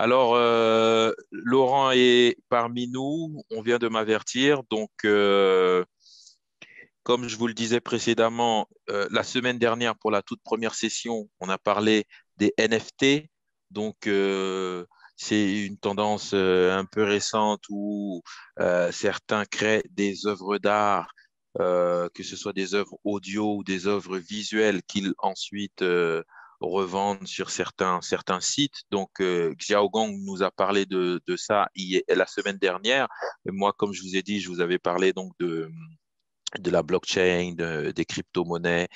Alors, Laurent est parmi nous, on vient de m'avertir. Donc, comme je vous le disais précédemment, la semaine dernière, pour la toute première session, on a parlé des NFT. Donc, c'est une tendance un peu récente où certains créent des œuvres d'art, que ce soit des œuvres audio ou des œuvres visuelles qu'ils ensuite revendent sur certains sites. Donc, Xiaogong nous a parlé de ça la semaine dernière. Et moi, comme je vous ai dit, je vous avais parlé donc de la blockchain, des crypto-monnaies,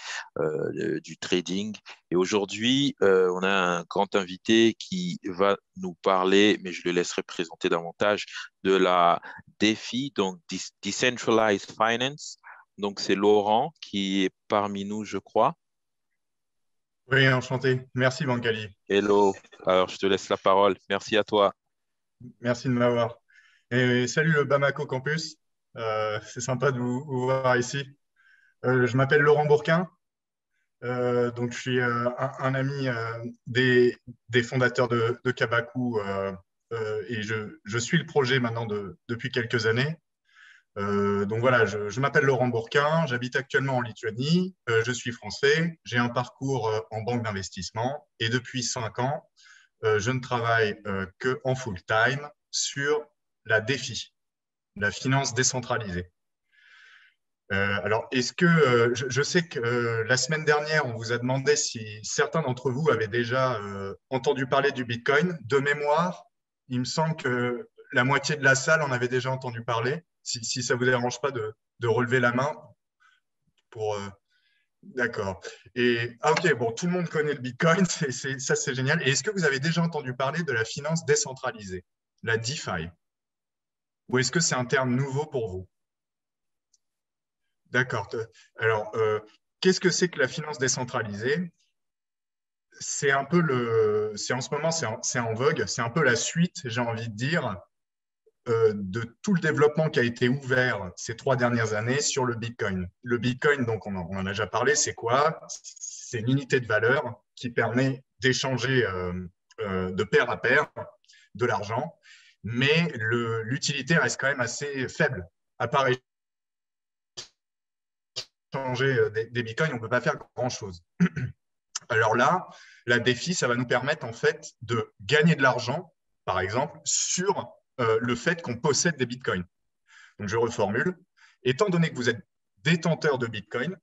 du trading. Et aujourd'hui, on a un grand invité qui va nous parler, mais je le laisserai présenter davantage, de la DeFi, donc Decentralized Finance. Donc, c'est Laurent qui est parmi nous, je crois. Oui, enchanté. Merci, Bancali. Hello, alors je te laisse la parole. Merci à toi. Merci de m'avoir. Et salut le Bamako Campus. C'est sympa de vous voir ici. Je m'appelle Laurent Bourquin. Donc, je suis un ami des fondateurs de Kabaku et je suis le projet maintenant depuis quelques années. Donc voilà, je m'appelle Laurent Bourquin, j'habite actuellement en Lituanie, je suis français, j'ai un parcours en banque d'investissement et depuis 5 ans, je ne travaille que en full-time sur la DeFi, la finance décentralisée. Alors, est-ce que je sais que la semaine dernière, on vous a demandé si certains d'entre vous avaient déjà entendu parler du Bitcoin. De mémoire, il me semble que la moitié de la salle en avait déjà entendu parler. Si ça vous dérange pas de relever la main pour. D'accord. Et ok, bon, tout le monde connaît le Bitcoin, ça c'est génial. Et est-ce que vous avez déjà entendu parler de la finance décentralisée, la DeFi? Ou est-ce que c'est un terme nouveau pour vous? D'accord. Alors, qu'est-ce que c'est que la finance décentralisée? C'est un peu c'est en ce moment, c'est en vogue. C'est un peu la suite, j'ai envie de dire, de tout le développement qui a été ouvert ces 3 dernières années sur le Bitcoin. Le Bitcoin, donc on en a déjà parlé, c'est quoi? C'est l'unité de valeur qui permet d'échanger de pair à pair de l'argent, mais l'utilité reste quand même assez faible. À part échanger des Bitcoins, on ne peut pas faire grand-chose. Alors là, la défi, ça va nous permettre en fait de gagner de l'argent, par exemple, sur le fait qu'on possède des bitcoins. Donc je reformule. Étant donné que vous êtes détenteur de bitcoin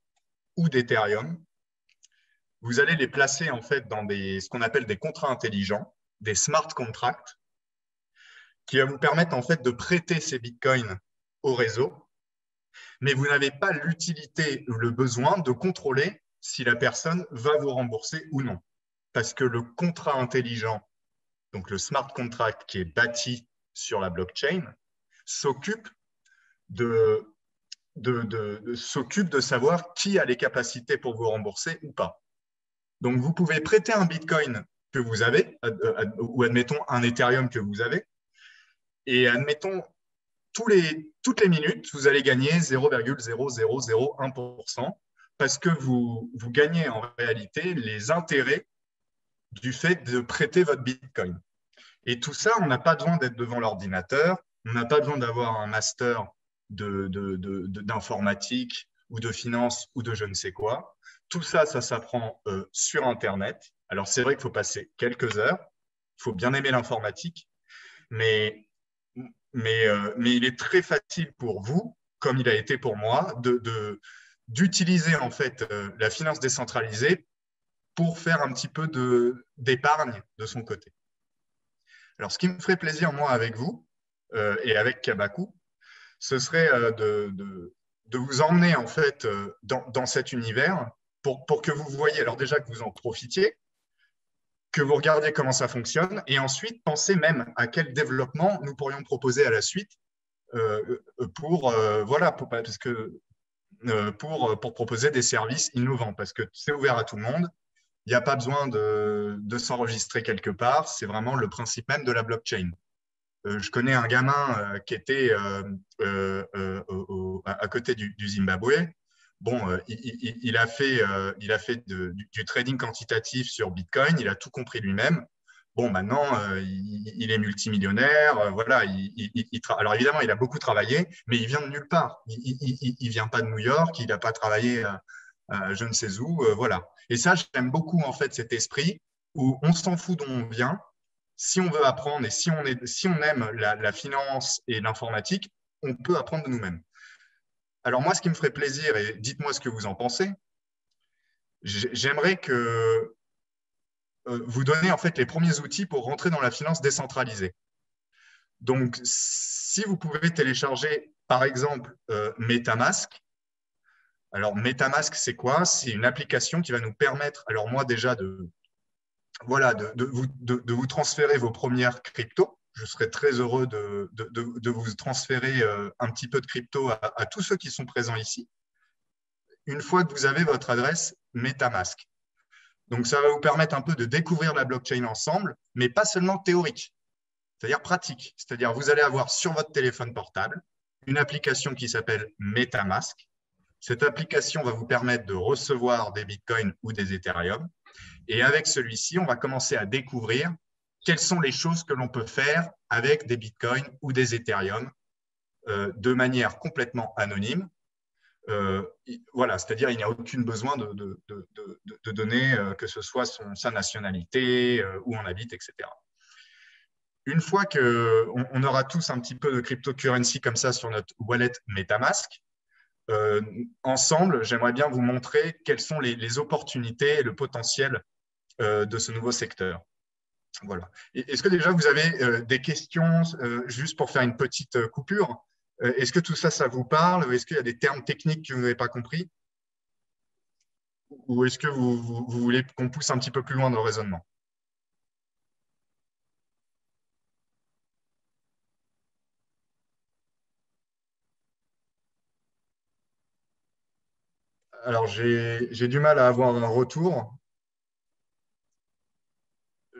ou d'Ethereum, vous allez les placer en fait dans ce qu'on appelle des contrats intelligents, des smart contracts, qui va vous permettre en fait de prêter ces bitcoins au réseau, mais vous n'avez pas l'utilité ou le besoin de contrôler si la personne va vous rembourser ou non. Parce que le contrat intelligent, donc le smart contract qui est bâti sur la blockchain, s'occupe de, s'occupe de savoir qui a les capacités pour vous rembourser ou pas. Donc, vous pouvez prêter un Bitcoin que vous avez, ou admettons un Ethereum que vous avez, et admettons toutes les minutes, vous allez gagner 0,0001% parce que vous gagnez en réalité les intérêts du fait de prêter votre Bitcoin. Et tout ça, on n'a pas besoin d'être devant l'ordinateur, on n'a pas besoin d'avoir un master d'informatique ou de finance ou de je ne sais quoi. Tout ça, ça s'apprend sur Internet. Alors, c'est vrai qu'il faut passer quelques heures, il faut bien aimer l'informatique, mais, mais il est très facile pour vous, comme il a été pour moi, d'utiliser en fait la finance décentralisée pour faire un petit peu d'épargne de son côté. Alors, ce qui me ferait plaisir, moi, avec vous et avec Kabaku, ce serait de vous emmener, en fait, dans cet univers pour que vous voyiez, alors déjà que vous en profitiez, que vous regardiez comment ça fonctionne, et ensuite pensez même à quel développement nous pourrions proposer à la suite voilà, parce que, pour proposer des services innovants, parce que c'est ouvert à tout le monde. Il n'y a pas besoin de s'enregistrer quelque part. C'est vraiment le principe même de la blockchain. Je connais un gamin qui était à côté du Zimbabwe. Bon, il a fait du trading quantitatif sur Bitcoin, il a tout compris lui-même. Bon, maintenant, il est multimillionnaire. Voilà, alors évidemment, il a beaucoup travaillé, mais il vient de nulle part. Il ne vient pas de New York, il n'a pas travaillé je ne sais où. Voilà. Et ça, j'aime beaucoup en fait cet esprit où on s'en fout d'où on vient. Si on veut apprendre et si on aime la finance et l'informatique, on peut apprendre de nous-mêmes. Alors moi, ce qui me ferait plaisir, et dites-moi ce que vous en pensez, j'aimerais que vous donner en fait les premiers outils pour rentrer dans la finance décentralisée. Donc, si vous pouvez télécharger, par exemple, MetaMask. Alors, MetaMask, c'est quoi? C'est une application qui va nous permettre, alors moi déjà, voilà, de vous transférer vos premières cryptos. Je serais très heureux de vous transférer un petit peu de crypto à tous ceux qui sont présents ici, une fois que vous avez votre adresse MetaMask. Donc, ça va vous permettre un peu de découvrir la blockchain ensemble, mais pas seulement théorique, c'est-à-dire pratique. C'est-à-dire, vous allez avoir sur votre téléphone portable une application qui s'appelle MetaMask. Cette application va vous permettre de recevoir des bitcoins ou des Ethereum. Et avec celui-ci, on va commencer à découvrir quelles sont les choses que l'on peut faire avec des bitcoins ou des Ethereum de manière complètement anonyme. Voilà, c'est-à-dire il n'y a aucun besoin de donner que ce soit sa nationalité, où on habite, etc. Une fois qu'on aura tous un petit peu de cryptocurrency comme ça sur notre wallet MetaMask, ensemble, j'aimerais bien vous montrer quelles sont les opportunités et le potentiel de ce nouveau secteur. Voilà. Est-ce que déjà vous avez des questions, juste pour faire une petite coupure? Est-ce que tout ça, ça vous parle? Est-ce qu'il y a des termes techniques que vous n'avez pas compris? Ou est-ce que vous voulez qu'on pousse un petit peu plus loin dans le raisonnement? Alors, j'ai du mal à avoir un retour.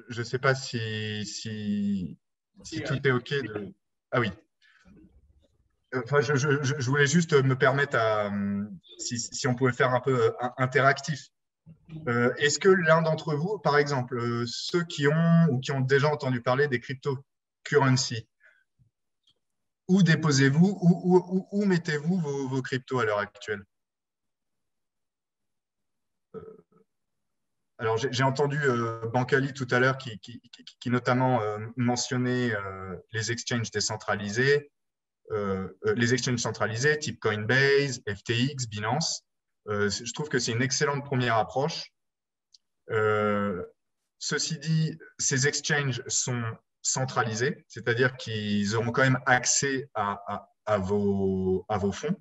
Je ne sais pas si tout est OK. Ah oui. Enfin, je voulais juste me permettre si on pouvait faire un peu interactif. Est-ce que l'un d'entre vous, par exemple, ceux qui ont ou qui ont déjà entendu parler des cryptocurrencies, où déposez-vous, où mettez-vous vos cryptos à l'heure actuelle? Alors, j'ai entendu Bancali tout à l'heure qui notamment mentionnait les exchanges décentralisés, les exchanges centralisés type Coinbase, FTX, Binance. Je trouve que c'est une excellente première approche. Ceci dit, ces exchanges sont centralisés, c'est-à-dire qu'ils auront quand même accès à vos fonds.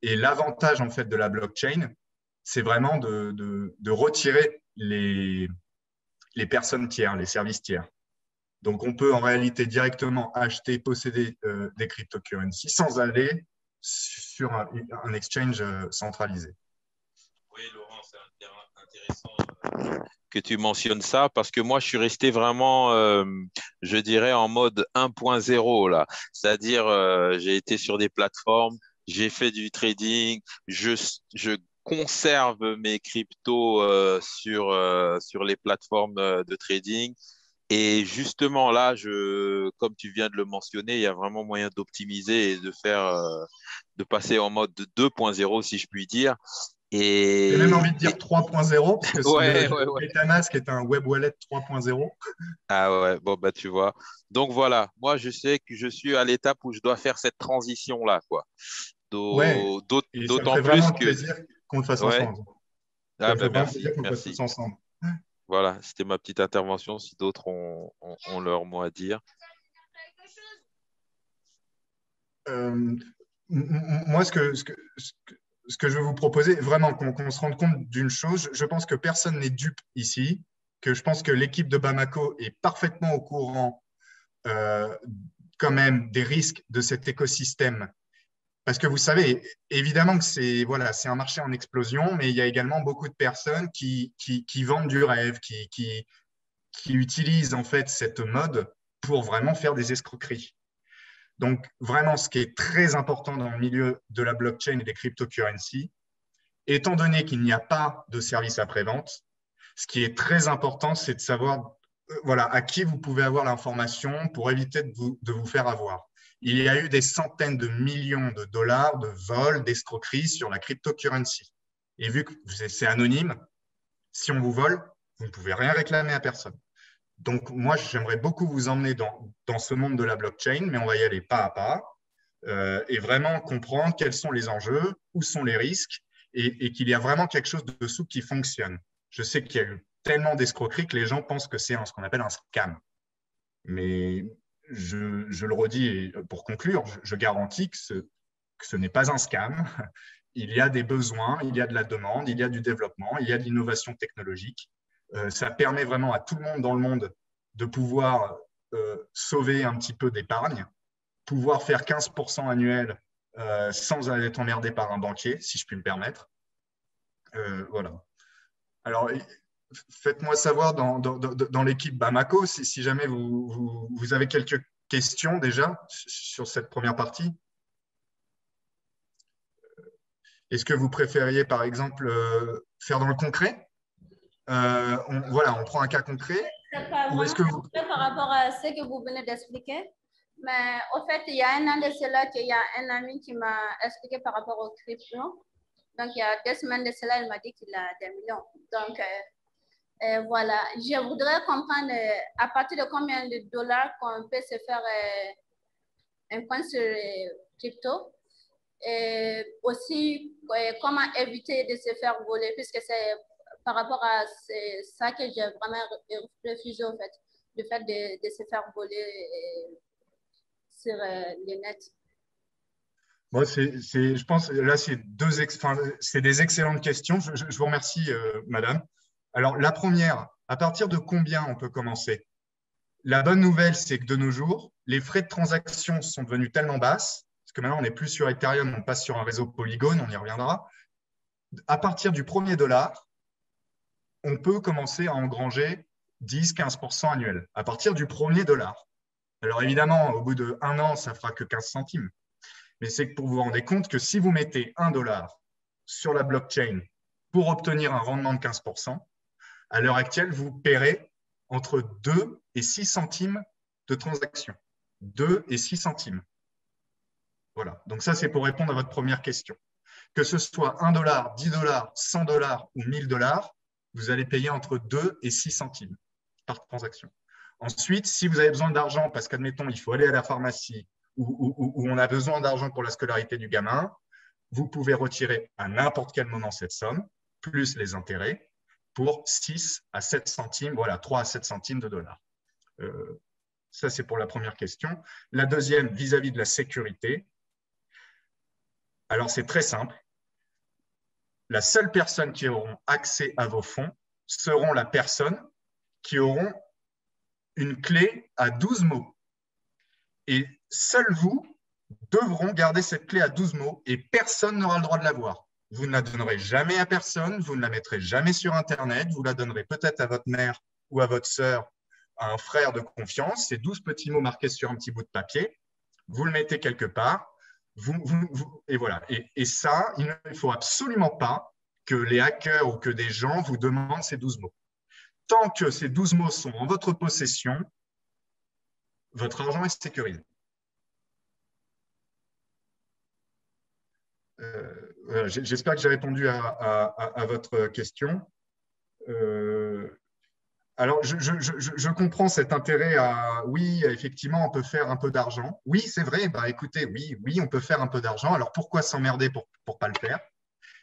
Et l'avantage en fait de la blockchain, c'est vraiment de retirer les personnes tiers, les services tiers. Donc, on peut en réalité directement acheter, posséder des cryptocurrencies sans aller sur un exchange centralisé. Oui, Laurent, c'est intéressant que tu mentionnes ça parce que moi, je suis resté vraiment, je dirais, en mode 1.0 là. C'est-à-dire, j'ai été sur des plateformes, j'ai fait du trading, je conserve mes cryptos sur les plateformes de trading. Et justement, là, comme tu viens de le mentionner, il y a vraiment moyen d'optimiser et de passer en mode 2.0, si je puis dire. J'ai même Et, envie de dire 3.0, parce que ouais, ouais, le ouais. MetaMask est un web wallet 3.0. Ah ouais, bon, bah, tu vois. Donc voilà, moi, je sais que je suis à l'étape où je dois faire cette transition-là, quoi. Ouais, et ça me D'autant ferait plus vraiment que, plaisir qu'on le fasse ouais, ensemble. Ça ah me ferait ben vraiment plaisir merci, qu'on le fasse tous merci. ensemble. Voilà, c'était ma petite intervention. Si d'autres ont leur mot à dire. Euh, moi, ce que je veux vous proposer, vraiment qu'on se rende compte d'une chose, je pense que personne n'est dupe ici, que je pense que l'équipe de Bamako est parfaitement au courant euh, quand même des risques de cet écosystème. Parce que vous savez, évidemment que c'est voilà, c'est un marché en explosion, mais il y a également beaucoup de personnes qui vendent du rêve, qui utilisent en fait cette mode pour vraiment faire des escroqueries. Donc, vraiment, ce qui est très important dans le milieu de la blockchain et des cryptocurrencies, étant donné qu'il n'y a pas de service après-vente, ce qui est très important, c'est de savoir voilà, à qui vous pouvez avoir l'information pour éviter de vous faire avoir. Il y a eu des centaines de millions de dollars de vols, d'escroqueries sur la cryptocurrency. Et vu que c'est anonyme, si on vous vole, vous ne pouvez rien réclamer à personne. Donc, moi, j'aimerais beaucoup vous emmener dans ce monde de la blockchain, mais on va y aller pas à pas et vraiment comprendre quels sont les enjeux, où sont les risques et qu'il y a vraiment quelque chose dessous qui fonctionne. Je sais qu'il y a eu tellement d'escroqueries que les gens pensent que c'est ce qu'on appelle un scam. Mais je le redis et pour conclure, je garantis que ce n'est pas un scam. Il y a des besoins, il y a de la demande, il y a du développement, il y a de l'innovation technologique. Ça permet vraiment à tout le monde dans le monde de pouvoir sauver un petit peu d'épargne, pouvoir faire 15% annuel sans être emmerdé par un banquier, si je puis me permettre. Voilà. Alors, faites-moi savoir dans l'équipe Bamako si jamais vous avez quelques questions déjà sur cette première partie. Est-ce que vous préfériez, par exemple, faire dans le concret voilà, on prend un cas concret. C'est pas Ou est-ce que vous... par rapport à ce que vous venez d'expliquer, mais au fait, il y a un an de cela qu'il y a un ami qui m'a expliqué par rapport au crypto. Donc, il y a 2 semaines de cela, il m'a dit qu'il a des millions. Donc, voilà, je voudrais comprendre à partir de combien de dollars qu'on peut se faire un compte sur crypto. Et aussi, comment éviter de se faire voler, puisque c'est par rapport à ça que j'ai vraiment refusé, au fait, le fait de se faire voler sur le net. Bon, je pense, là, c'est des excellentes questions. Je vous remercie, madame. Alors, la première, à partir de combien on peut commencer? La bonne nouvelle, c'est que de nos jours, les frais de transaction sont devenus tellement basses, parce que maintenant, on n'est plus sur Ethereum, on passe sur un réseau Polygon, on y reviendra. À partir du premier dollar, on peut commencer à engranger 10-15% annuel, à partir du premier dollar. Alors, évidemment, au bout d'1 an, ça fera que 15 centimes. Mais c'est que pour vous vous rendez compte que si vous mettez 1 dollar sur la blockchain pour obtenir un rendement de 15%, à l'heure actuelle, vous paierez entre 2 et 6 centimes de transaction. 2 et 6 centimes. Voilà. Donc ça, c'est pour répondre à votre première question. Que ce soit 1 dollar, 10 dollars, 100 dollars ou 1000 dollars, vous allez payer entre 2 et 6 centimes par transaction. Ensuite, si vous avez besoin d'argent, parce qu'admettons, il faut aller à la pharmacie ou on a besoin d'argent pour la scolarité du gamin, vous pouvez retirer à n'importe quel moment cette somme, plus les intérêts, pour 6 à 7 centimes, voilà, 3 à 7 centimes de dollars. Ça, c'est pour la première question. La deuxième, vis-à-vis de la sécurité. Alors, c'est très simple. La seule personne qui auront accès à vos fonds seront la personne qui auront une clé à 12 mots. Et seuls vous devront garder cette clé à 12 mots et personne n'aura le droit de la voir. Vous ne la donnerez jamais à personne, vous ne la mettrez jamais sur Internet, vous la donnerez peut-être à votre mère ou à votre sœur, à un frère de confiance. C'est 12 petits mots marqués sur un petit bout de papier. Vous le mettez quelque part. Et voilà. Et ça, il ne faut absolument pas que les hackers ou que des gens vous demandent ces 12 mots. Tant que ces 12 mots sont en votre possession, votre argent est sécurisé. Voilà, j'espère que j'ai répondu à votre question. Alors, je comprends cet intérêt à, oui, effectivement, on peut faire un peu d'argent. Oui, c'est vrai, bah, écoutez, oui, on peut faire un peu d'argent. Alors, pourquoi s'emmerder pour ne pas le faire?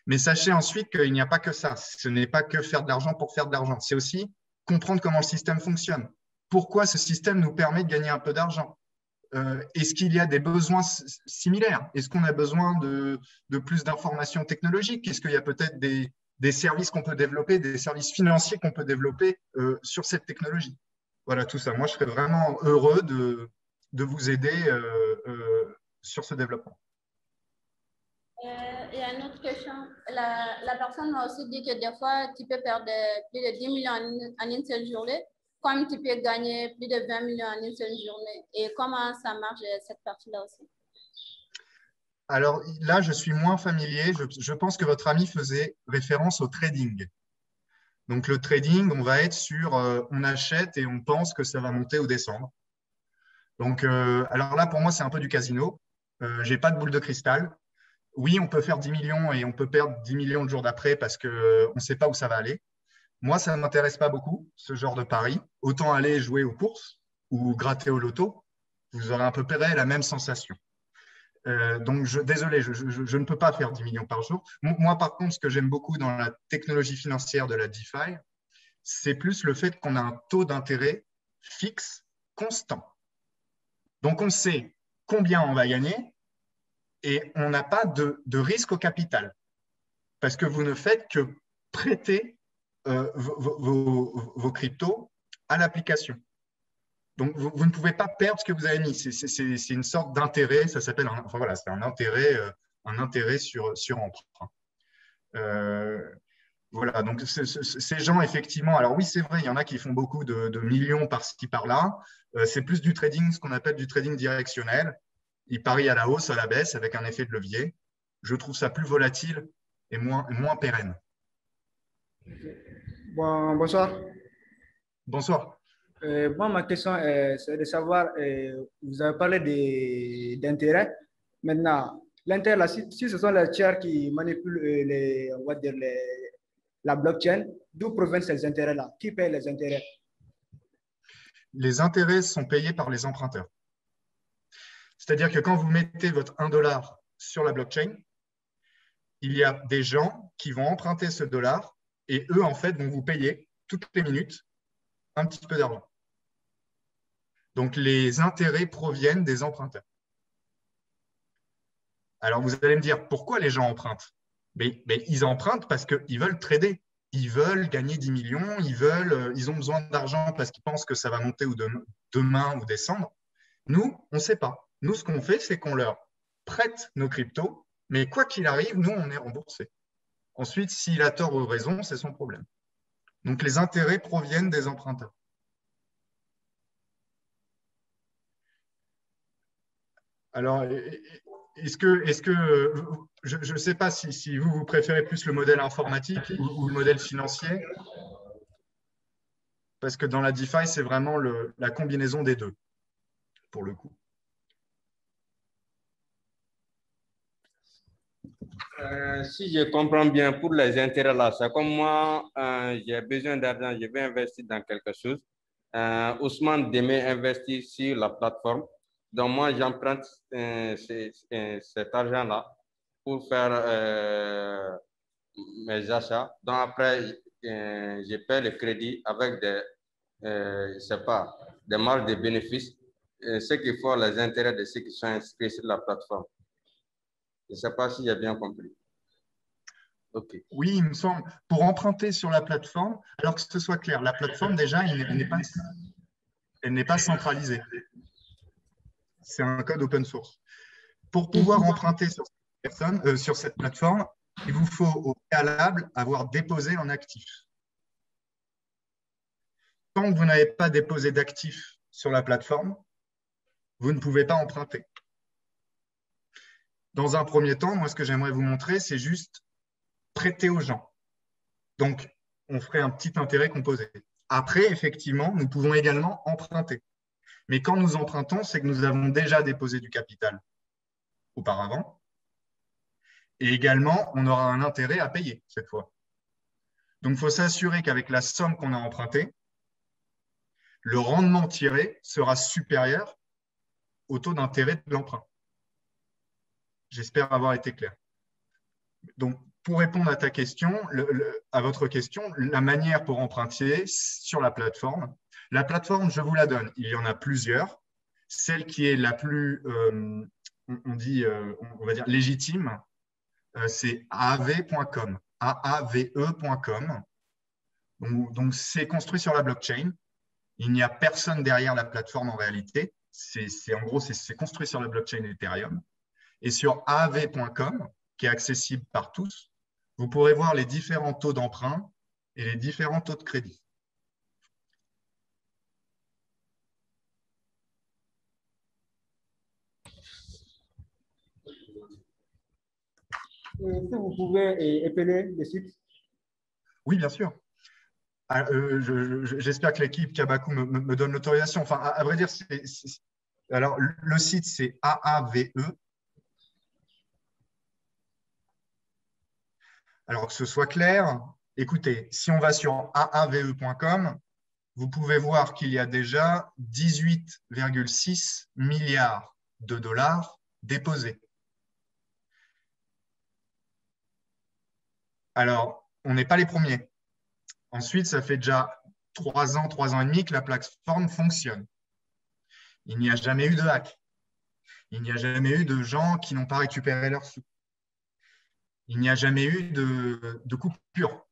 Mais sachez ensuite qu'il n'y a pas que ça. Ce n'est pas que faire de l'argent pour faire de l'argent. C'est aussi comprendre comment le système fonctionne. Pourquoi ce système nous permet de gagner un peu d'argent? Est-ce qu'il y a des besoins similaires? Est-ce qu'on a besoin de plus d'informations technologiques? Est-ce qu'il y a peut-être des services qu'on peut développer, des services financiers qu'on peut développer sur cette technologie? Voilà, tout ça. Moi, je serais vraiment heureux de vous aider sur ce développement. Il y a une autre question. La personne m'a aussi dit que des fois, tu peux perdre plus de 10 millions en une seule journée, comme tu peux gagner plus de 20 millions en une seule journée. Et comment ça marche, cette partie-là aussi? Alors là, je suis moins familier. Je pense que votre ami faisait référence au trading. Donc, le trading, on va être sur on achète et on pense que ça va monter ou descendre. Donc, alors là, pour moi, c'est un peu du casino. Je n'ai pas de boule de cristal. Oui, on peut faire 10 millions et on peut perdre 10 millions le jour d'après parce qu'on ne sait pas où ça va aller. Moi, ça ne m'intéresse pas beaucoup, ce genre de pari. Autant aller jouer aux courses ou gratter au loto. Vous aurez à peu près la même sensation. Donc, désolé, je ne peux pas faire 10 millions par jour. Moi, par contre, ce que j'aime beaucoup dans la technologie financière de la DeFi, c'est plus le fait qu'on a un taux d'intérêt fixe, constant. Donc, on sait combien on va gagner et on n'a pas de risque au capital parce que vous ne faites que prêter vos cryptos à l'application. Donc, vous ne pouvez pas perdre ce que vous avez mis. C'est une sorte d'intérêt, ça s'appelle enfin, voilà, c'est un intérêt sur emprunt. Voilà, donc ces gens, effectivement, alors oui, c'est vrai, il y en a qui font beaucoup de millions par-ci, par-là. C'est plus du trading, ce qu'on appelle du trading directionnel. Ils parient à la hausse, à la baisse, avec un effet de levier. Je trouve ça plus volatile et moins pérenne. Bon, bonsoir. Bonsoir. Bon, ma question c'est de savoir, vous avez parlé d'intérêt. Maintenant, l'intérêt, là, si ce sont les tiers qui manipulent on va dire la blockchain, d'où proviennent ces intérêts-là? Qui paye les intérêts? Les intérêts sont payés par les emprunteurs. C'est-à-dire que quand vous mettez votre 1 $ sur la blockchain, il y a des gens qui vont emprunter ce dollar et eux, en fait, vont vous payer toutes les minutes un petit peu d'argent. Donc, les intérêts proviennent des emprunteurs. Alors, vous allez me dire, pourquoi les gens empruntent? Mais ils empruntent parce qu'ils veulent trader. Ils veulent gagner 10 millions, ils ont besoin d'argent parce qu'ils pensent que ça va monter ou demain ou descendre. Nous, on ne sait pas. Nous, ce qu'on fait, c'est qu'on leur prête nos cryptos, mais quoi qu'il arrive, nous, on est remboursé. Ensuite, s'il a tort ou raison, c'est son problème. Donc, les intérêts proviennent des emprunteurs. Alors, est-ce que je ne sais pas si vous préférez plus le modèle informatique ou le modèle financier, parce que dans la DeFi, c'est vraiment la combinaison des deux, pour le coup. Si je comprends bien, pour les intérêts là, c'est comme moi, j'ai besoin d'argent, je vais investir dans quelque chose. Ousmane Deme investit sur la plateforme. Donc moi, j'emprunte cet argent-là pour faire mes achats. Donc après, je paie le crédit avec je sais pas, des marges de bénéfices, ce qui font les intérêts de ceux qui sont inscrits sur la plateforme. Je ne sais pas si j'ai bien compris. Okay. Oui, il me semble. Pour emprunter sur la plateforme, alors que ce soit clair, la plateforme, déjà, elle n'est pas centralisée. C'est un code open source. Pour pouvoir emprunter sur cette plateforme, il vous faut au préalable avoir déposé un actif. Tant que vous n'avez pas déposé d'actif sur la plateforme, vous ne pouvez pas emprunter. Dans un premier temps, moi, ce que j'aimerais vous montrer, c'est juste prêter aux gens. Donc, on ferait un petit intérêt composé. Après, effectivement, nous pouvons également emprunter. Mais quand nous empruntons, c'est que nous avons déjà déposé du capital auparavant. Et également, on aura un intérêt à payer cette fois. Donc, il faut s'assurer qu'avec la somme qu'on a empruntée, le rendement tiré sera supérieur au taux d'intérêt de l'emprunt. J'espère avoir été clair. Donc, pour répondre à ta question, à votre question, la manière pour emprunter sur la plateforme, je vous la donne. Il y en a plusieurs. Celle qui est la plus, on va dire, légitime, c'est aave.com. AAVE.com. Donc, c'est construit sur la blockchain. Il n'y a personne derrière la plateforme en réalité. En gros, c'est construit sur la blockchain Ethereum. Et sur aave.com, qui est accessible par tous, vous pourrez voir les différents taux d'emprunt et les différents taux de crédit. Si vous pouvez épeler le site. Oui, bien sûr. J'espère que l'équipe Kabaku me donne l'autorisation. Enfin, à vrai dire, alors, le site, c'est AAVE. Alors, que ce soit clair, écoutez, si on va sur aave.com, vous pouvez voir qu'il y a déjà 18,6 milliards de dollars déposés. Alors, on n'est pas les premiers. Ensuite, ça fait déjà 3 ans et demi que la plateforme fonctionne. Il n'y a jamais eu de hack. Il n'y a jamais eu de gens qui n'ont pas récupéré leurs sous. Il n'y a jamais eu de coupure.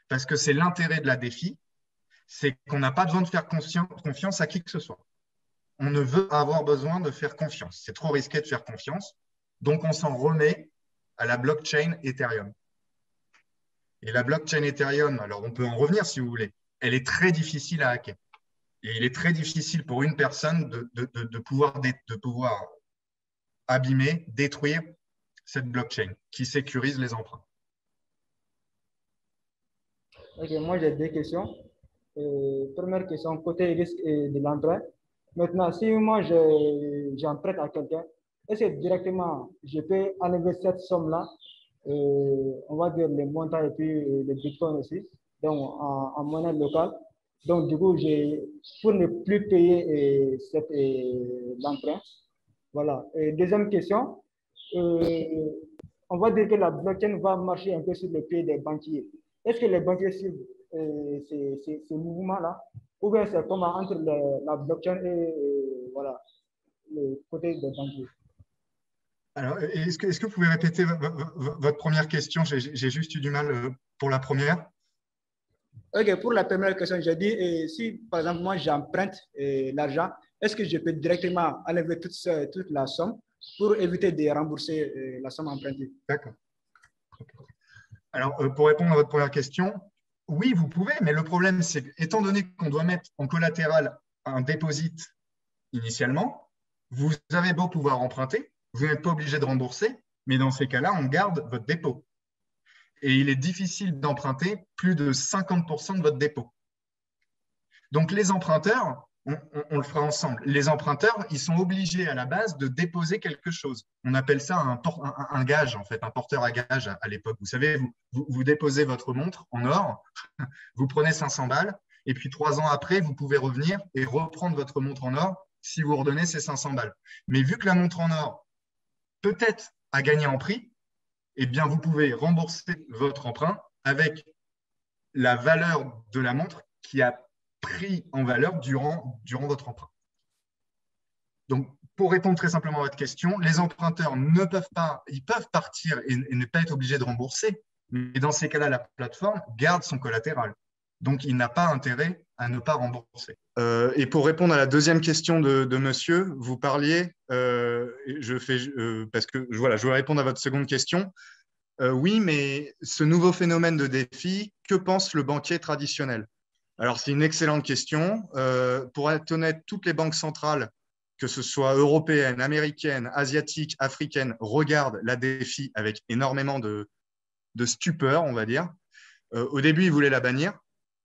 Parce que c'est l'intérêt de la défi, c'est qu'on n'a pas besoin de faire confiance à qui que ce soit. On ne veut avoir besoin de faire confiance. C'est trop risqué de faire confiance. Donc, on s'en remet à la blockchain Ethereum. Et la blockchain Ethereum, alors on peut en revenir si vous voulez, elle est très difficile à hacker. Et il est très difficile pour une personne de pouvoir abîmer, détruire cette blockchain qui sécurise les emprunts. Ok, moi j'ai 2 questions. Première question, côté risque de l'emprunt. Maintenant, si moi j'emprunte à quelqu'un, est-ce que directement je peux enlever cette somme-là, on va dire les montants et puis les bitcoins aussi, donc en monnaie locale. Donc du coup, pour ne plus payer l'emprunt. Voilà. Et deuxième question, on va dire que la blockchain va marcher un peu sur le pied des banquiers. Est-ce que les banquiers suivent ce mouvement-là? Ou bien c'est comment entre la blockchain et voilà, le côté des banquiers? Alors, est-ce que vous pouvez répéter votre première question? J'ai juste eu du mal pour la première. Ok, pour la première question, j'ai dit, si par exemple moi j'emprunte l'argent, est-ce que je peux directement enlever toute la somme pour éviter de rembourser la somme empruntée? D'accord. Alors, pour répondre à votre première question, oui, vous pouvez, mais le problème, c'est qu'étant donné qu'on doit mettre en collatéral un déposit initialement, vous avez beau pouvoir emprunter, vous n'êtes pas obligé de rembourser, mais dans ces cas-là, on garde votre dépôt. Et il est difficile d'emprunter plus de 50% de votre dépôt. Donc, les emprunteurs, on le fera ensemble, les emprunteurs, ils sont obligés à la base de déposer quelque chose. On appelle ça un gage, en fait, un porteur à gage à l'époque. Vous savez, vous déposez votre montre en or, vous prenez 500 balles, et puis 3 ans après, vous pouvez revenir et reprendre votre montre en or si vous redonnez ces 500 balles. Mais vu que la montre en or peut-être a gagné en prix, eh bien, vous pouvez rembourser votre emprunt avec la valeur de la montre qui a pris en valeur durant votre emprunt. Donc, pour répondre très simplement à votre question, les emprunteurs ne peuvent pas, ils peuvent partir et ne pas être obligés de rembourser, mais dans ces cas-là, la plateforme garde son collatéral. Donc, il n'a pas intérêt à ne pas rembourser. Et pour répondre à la deuxième question de monsieur, vous parliez, parce que voilà, je vais répondre à votre seconde question. Oui, mais ce nouveau phénomène de défi, que pense le banquier traditionnel? Alors, c'est une excellente question. Pour être honnête, toutes les banques centrales, que ce soit européennes, américaines, asiatiques, africaines, regardent la défi avec énormément de stupeur, on va dire. Au début, ils voulaient la bannir.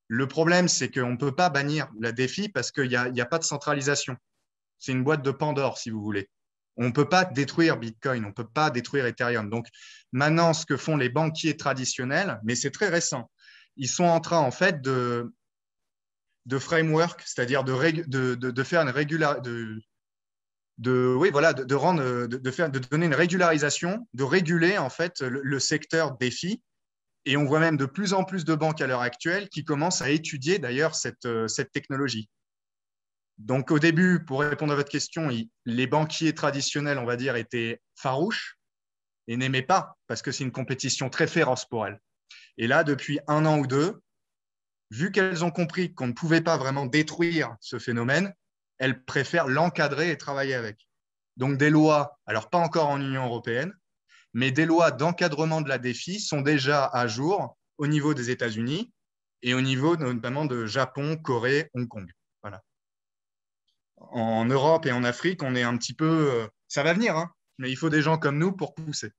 Le problème, c'est qu'on ne peut pas bannir la défi parce qu'il n'y a pas de centralisation. C'est une boîte de Pandore, si vous voulez. On ne peut pas détruire Bitcoin, on ne peut pas détruire Ethereum. Donc, maintenant, ce que font les banquiers traditionnels, mais c'est très récent, ils sont en train, en fait, de framework, c'est-à-dire de faire une de donner une régularisation, de réguler, en fait, le secteur DeFi. Et on voit même de plus en plus de banques à l'heure actuelle qui commencent à étudier, d'ailleurs, cette technologie. Donc, au début, pour répondre à votre question, les banquiers traditionnels, on va dire, étaient farouches et n'aimaient pas parce que c'est une compétition très féroce pour elles. Et là, depuis 1 an ou 2, vu qu'elles ont compris qu'on ne pouvait pas vraiment détruire ce phénomène, elles préfèrent l'encadrer et travailler avec. Donc, des lois, alors pas encore en Union européenne, mais des lois d'encadrement de la défi sont déjà à jour au niveau des États-Unis et au niveau notamment de Japon, Corée, Hong Kong. Voilà. En Europe et en Afrique, on est un petit peu… ça va venir, hein, mais il faut des gens comme nous pour pousser.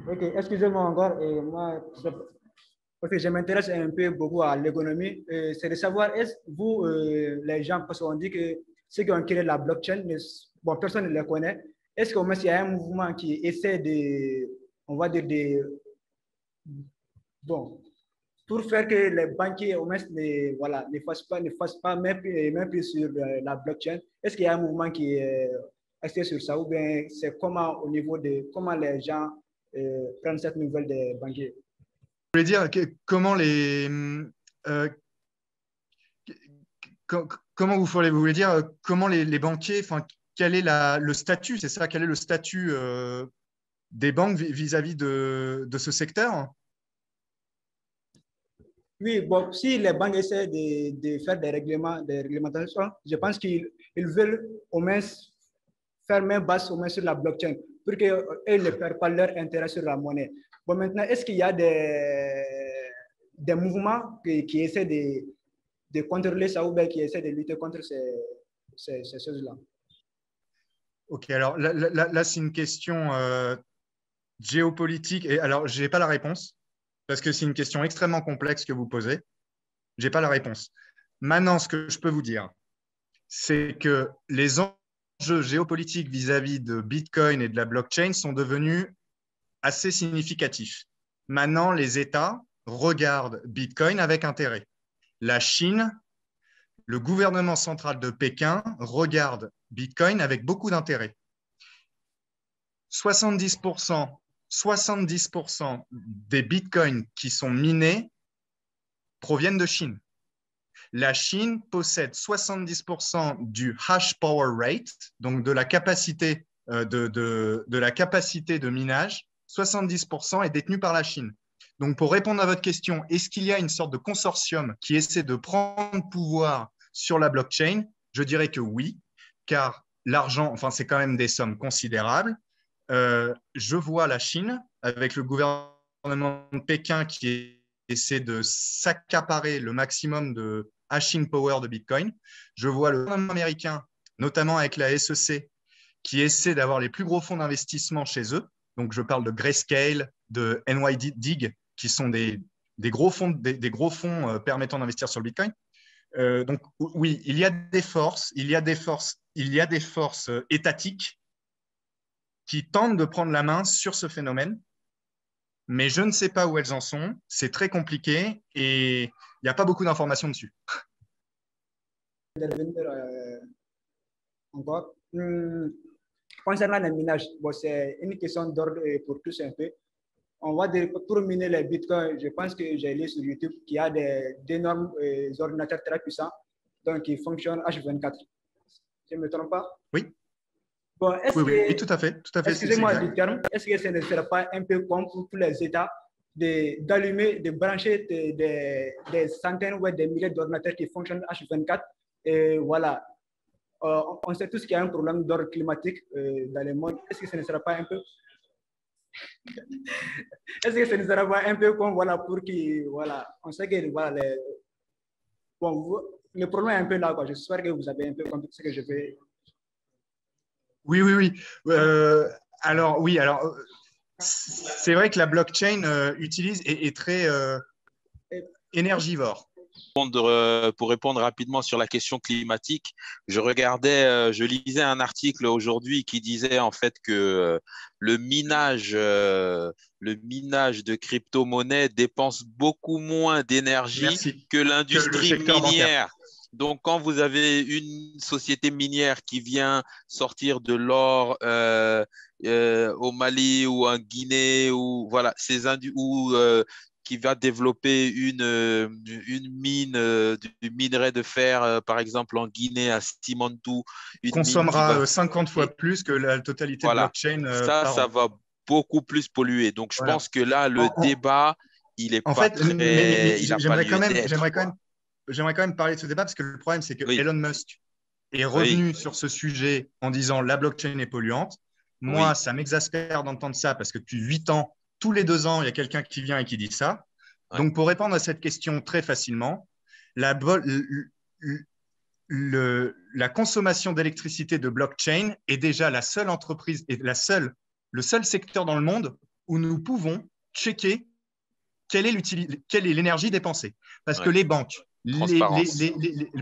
Ok, excusez-moi encore. Et moi, Parce que je m'intéresse un peu beaucoup à l'économie. C'est de savoir, est-ce vous, les gens, parce qu'on dit que ceux qui ont créé la blockchain, bon, personne ne les connaît. Est-ce qu'au moins il y a un mouvement qui essaie de, on va dire, bon, pour faire que les banquiers au moins voilà, ne fassent pas même plus sur la blockchain? Est-ce qu'il y a un mouvement qui est axé sur ça ou bien c'est comment au niveau de comment les gens prennent cette nouvelle des banquiers? Vous voulez dire comment les comment vous voulez dire comment les banquiers, enfin quel est le statut, c'est ça, quel est le statut des banques vis-à-vis de ce secteur? Oui, bon, si les banques essaient de faire des réglementations, je pense qu'ils veulent au moins faire main basse au moins sur la blockchain pour qu'ils ne perdent pas leur intérêt sur la monnaie. Bon, maintenant, est-ce qu'il y a des mouvements qui essaient de contrôler ça ou bien qui essaient de lutter contre ces choses-là? Ok, alors là c'est une question géopolitique. Et alors, je n'ai pas la réponse parce que c'est une question extrêmement complexe que vous posez. Je n'ai pas la réponse. Maintenant, ce que je peux vous dire, c'est que les enjeux géopolitiques vis-à-vis de Bitcoin et de la blockchain sont devenus assez significatifs. Maintenant, les États regardent Bitcoin avec intérêt. La Chine, le gouvernement central de Pékin regarde Bitcoin avec beaucoup d'intérêt. 70% des bitcoins qui sont minés proviennent de Chine. La Chine possède 70% du hash power rate, donc de la capacité de minage. 70% est détenu par la Chine. Donc, pour répondre à votre question, est-ce qu'il y a une sorte de consortium qui essaie de prendre pouvoir sur la blockchain? Je dirais que oui, car l'argent, enfin, c'est quand même des sommes considérables. Je vois la Chine avec le gouvernement de Pékin qui essaie de s'accaparer le maximum de hashing power de Bitcoin. Je vois le gouvernement américain, notamment avec la SEC, qui essaie d'avoir les plus gros fonds d'investissement chez eux. Donc, je parle de Grayscale, de NYDIG, qui sont des gros fonds, permettant d'investir sur le Bitcoin. Donc, oui, il y a des forces étatiques qui tentent de prendre la main sur ce phénomène, mais je ne sais pas où elles en sont. C'est très compliqué et il n'y a pas beaucoup d'informations dessus. Encore. Concernant les minages, bon, c'est une question d'ordre pour tous un peu. On va dire, pour miner les bitcoins, je pense que j'ai lu sur YouTube qu'il y a d'énormes ordinateurs très puissants, donc qui fonctionnent H24. Je ne me trompe pas? Oui. Bon, oui, tout à fait. Excusez-moi du terme, est-ce que ce ne serait pas un peu comme pour tous les États d'allumer, de brancher des centaines ou des milliers d'ordinateurs qui fonctionnent H24? Et voilà, on sait tous qu'il y a un problème d'ordre climatique dans le monde. Est-ce que ce ne sera pas un peu... Est-ce que ce ne sera pas un peu comme, voilà, pour qui, voilà, on sait que, voilà, bon, le problème est un peu là, quoi. J'espère que vous avez un peu compris ce que je fais. Oui. Alors, c'est vrai que la blockchain utilise est très énergivore. Pour répondre rapidement sur la question climatique, je lisais un article aujourd'hui qui disait en fait que le minage de crypto-monnaies dépense beaucoup moins d'énergie que l'industrie minière. Bancaire. Donc, quand vous avez une société minière qui vient sortir de l'or au Mali ou en Guinée ou voilà, qui va développer une mine du minerai de fer, par exemple en Guinée, à Simandou. Consommera 50 fois plus que la totalité de blockchain. Ça va beaucoup plus polluer. Donc, je pense que là, le débat, il est pas très... Mais j'aimerais quand même parler de ce débat parce que le problème, c'est que Elon Musk est revenu sur ce sujet en disant la blockchain est polluante. Moi, ça m'exaspère d'entendre ça parce que depuis 8 ans, tous les 2 ans, il y a quelqu'un qui vient et qui dit ça. Ouais. Donc, pour répondre à cette question très facilement, la consommation d'électricité de blockchain est déjà la seule entreprise et le seul secteur dans le monde où nous pouvons checker quelle est l'énergie dépensée. Parce que les banques, Transparence.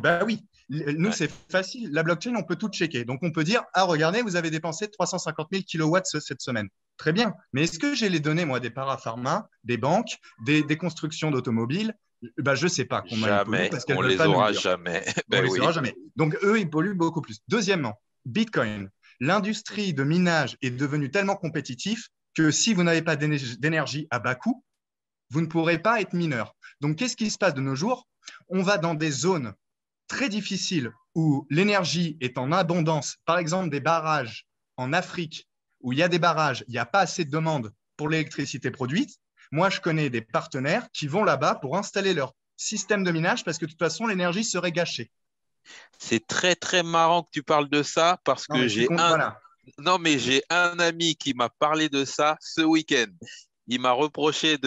bah oui, nous, Ouais. c'est facile. La blockchain, on peut tout checker. Donc, on peut dire, ah, regardez, vous avez dépensé 350 000 kilowatts cette semaine. Très bien. Mais est-ce que j'ai les données, moi, des parapharma, des banques, des constructions d'automobiles? Bah, je ne sais pas comment ils polluent Jamais. parce qu'elles On ne veulent les pas nous le aura dire. jamais. On Ben les saura oui. jamais. Donc, eux, ils polluent beaucoup plus. Deuxièmement, Bitcoin. L'industrie de minage est devenue tellement compétitive que si vous n'avez pas d'énergie à bas coût, vous ne pourrez pas être mineur. Donc, qu'est-ce qui se passe de nos jours? On va dans des zones très difficiles où l'énergie est en abondance. Par exemple, des barrages en Afrique où il y a des barrages, il n'y a pas assez de demande pour l'électricité produite. Moi, je connais des partenaires qui vont là-bas pour installer leur système de minage parce que de toute façon, l'énergie serait gâchée. C'est très, très marrant que tu parles de ça parce Non, que mais je suis contre. Voilà. non, mais j'ai un ami qui m'a parlé de ça ce week-end. Il m'a reproché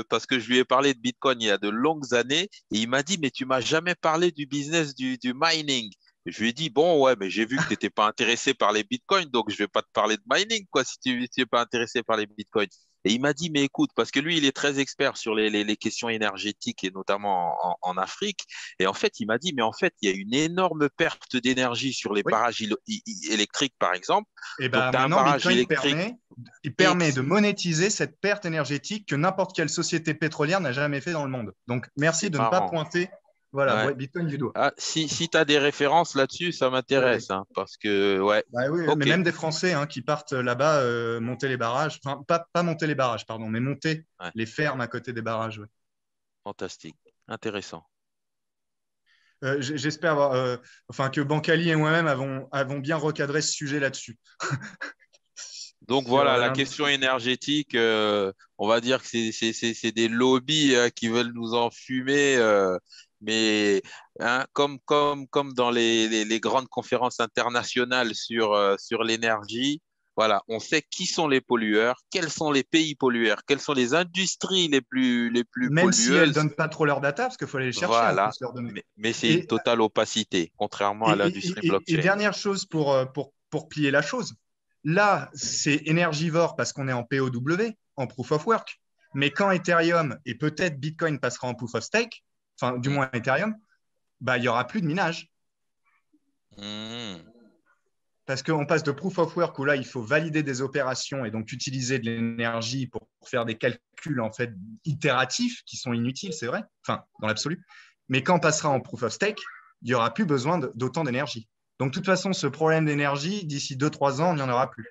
parce que je lui ai parlé de Bitcoin il y a de longues années et il m'a dit, mais tu m'as jamais parlé du business du mining. Et je lui ai dit, bon, ouais, mais j'ai vu que tu n'étais pas intéressé par les Bitcoins, donc je vais pas te parler de mining, quoi, si tu n'es pas intéressé par les Bitcoins. Et il m'a dit, mais écoute, parce que lui, il est très expert sur les questions énergétiques et notamment en Afrique. Et en fait, il m'a dit, mais en fait, il y a une énorme perte d'énergie sur les Oui. barrages électriques, par exemple. Et Donc, ben tu as un maintenant, barrage Bitcoin électrique permet de monétiser cette perte énergétique que n'importe quelle société pétrolière n'a jamais fait dans le monde. Donc, merci C'est de ne pas marrant. pointer voilà, Ouais. Bitcoin du doigt. Ah, si tu as des références là-dessus, ça Oui, oui. m'intéresse, hein, parce que, ouais, Bah oui, mais ok, même des Français qui partent là-bas monter les barrages, enfin, pas monter les barrages, pardon, mais monter ouais, les fermes à côté des barrages. Ouais. fantastique, intéressant. J'espère enfin, que Bancali et moi-même avons bien recadré ce sujet là-dessus. Donc Sur voilà, la question l'industrie. énergétique, on va dire que c'est des lobbies qui veulent nous enfumer, mais hein, comme dans les grandes conférences internationales sur l'énergie, voilà, on sait qui sont les pollueurs, quels sont les pays pollueurs, quelles sont les industries les plus Même si elles ne pollueuses. donnent pas trop leurs data, parce qu'il faut aller les chercher en Voilà, plus, leurs données. mais c'est une Et, totale opacité, contrairement à l'industrie et blockchain. dernière chose pour plier la chose, là, c'est énergivore parce qu'on est en POW, en Proof of Work. Mais quand Ethereum et peut-être Bitcoin passera en Proof of Stake, enfin du Hmm. moins Ethereum, bah, il n'y aura plus de minage. Hmm. Parce qu'on passe de Proof of Work où là, il faut valider des opérations et donc utiliser de l'énergie pour faire des calculs en fait itératifs qui sont inutiles, c'est vrai, enfin dans l'absolu. Mais quand on passera en Proof of Stake, il n'y aura plus besoin d'autant d'énergie. Donc, de toute façon, ce problème d'énergie, d'ici 2-3 ans, il n'y en aura plus.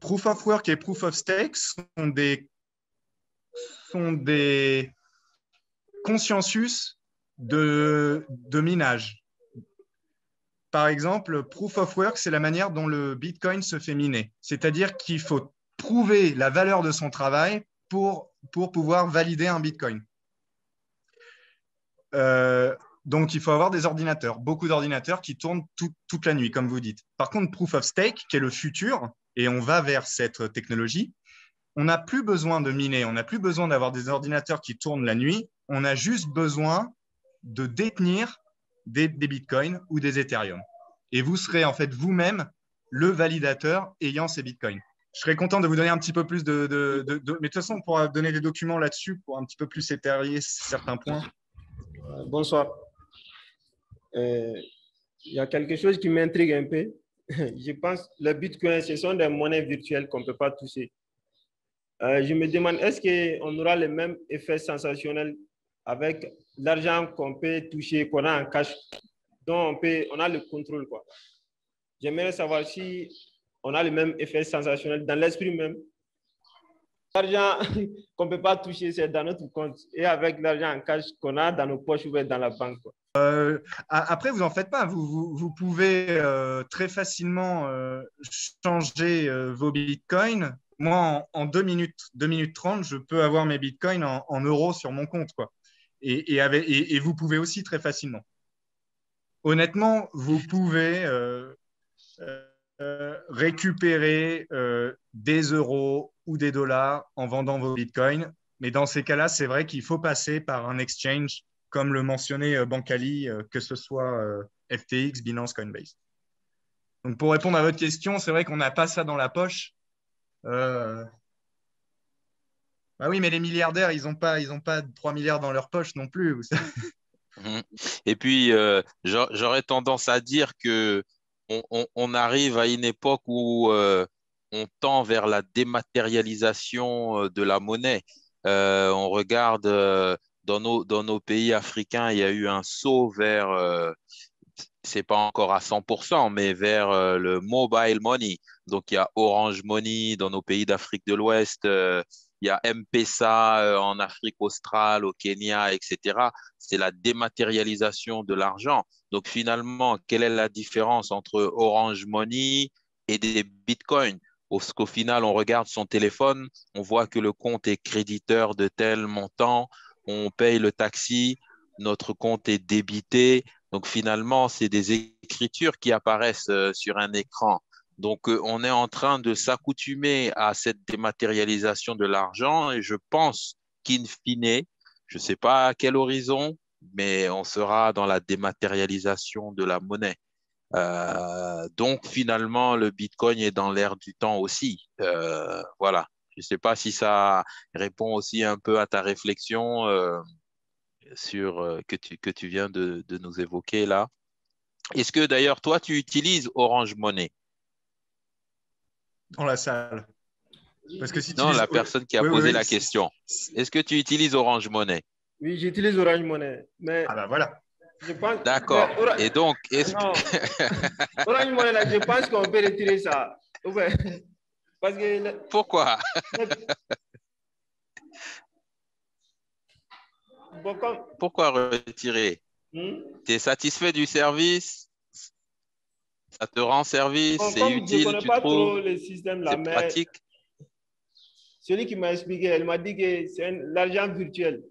Proof of Work et Proof of Stake sont des consensus de minage. Par exemple, Proof of Work, c'est la manière dont le Bitcoin se fait miner. C'est-à-dire qu'il faut prouver la valeur de son travail pour pouvoir valider un Bitcoin. Donc, il faut avoir des ordinateurs, beaucoup d'ordinateurs qui tournent toute la nuit, comme vous dites. Par contre, Proof of Stake, qui est le futur, et on va vers cette technologie, on n'a plus besoin de miner, on n'a plus besoin d'avoir des ordinateurs qui tournent la nuit, on a juste besoin de détenir des Bitcoins ou des Ethereum. Et vous serez en fait vous-même le validateur ayant ces Bitcoins. Je serais content de vous donner un petit peu plus mais de toute façon, on pourra donner des documents là-dessus pour un petit peu plus étayer certains points. Bonsoir. Il y a quelque chose qui m'intrigue un peu. Je pense que les bitcoins, ce sont des monnaies virtuelles qu'on ne peut pas toucher. Je me demande, est-ce qu'on aura le même effet sensationnel avec l'argent qu'on peut toucher, qu'on a en cash, dont on a le contrôle, quoi. J'aimerais savoir si on a le même effet sensationnel dans l'esprit même. L'argent qu'on ne peut pas toucher, c'est dans notre compte. Et avec l'argent en cash qu'on a dans nos poches ou dans la banque, quoi. Après, vous en faites pas. Vous pouvez très facilement changer vos bitcoins. Moi, en 2 minutes, 2 minutes 30, je peux avoir mes bitcoins en euros sur mon compte, quoi. Et vous pouvez aussi très facilement. Honnêtement, vous pouvez récupérer des euros ou des dollars en vendant vos bitcoins. Mais dans ces cas-là, c'est vrai qu'il faut passer par un exchange, comme le mentionnait Bancali, que ce soit FTX, Binance, Coinbase. Donc, pour répondre à votre question, c'est vrai qu'on n'a pas ça dans la poche. Bah oui, mais les milliardaires, ils ont pas 3 milliards dans leur poche non plus. Vous savez. Mhm. Et puis, j'aurais tendance à dire que on arrive à une époque où on tend vers la dématérialisation de la monnaie. On regarde dans nos pays africains, il y a eu un saut vers, c'est pas encore à 100%, mais vers le mobile money. Donc, il y a Orange Money dans nos pays d'Afrique de l'Ouest, il y a M-Pesa en Afrique australe, au Kenya, etc. C'est la dématérialisation de l'argent. Donc, finalement, quelle est la différence entre Orange Money et des bitcoins? Parce qu'au final, on regarde son téléphone, on voit que le compte est créditeur de tel montant, on paye le taxi, notre compte est débité. Donc finalement, c'est des écritures qui apparaissent sur un écran. Donc on est en train de s'accoutumer à cette dématérialisation de l'argent et je pense qu'in fine, je ne sais pas à quel horizon, mais on sera dans la dématérialisation de la monnaie. Donc finalement, le Bitcoin est dans l'air du temps aussi. Voilà. Je ne sais pas si ça répond aussi un peu à ta réflexion sur, que tu viens de nous évoquer là. Est-ce que d'ailleurs, toi, tu utilises Orange Money? Dans la salle. Parce que si tu Non, utilises. la personne qui a Oui, oui, posé oui. la question. Est-ce que tu utilises Orange Money? Oui, j'utilise Orange Money, mais Ah bah voilà. je pense. D'accord. Et donc, Non, Orange Money, là, je pense qu'on peut retirer ça. Ouais. Parce que. Pourquoi? Bon, comme. Pourquoi retirer? Tu es satisfait du service? Ça te rend service? Bon, C'est comme je ne utile, connais tu pas trop trouves? le système là, C'est mais pratique? celui qui m'a expliqué, elle m'a dit que c'est l'argent virtuel.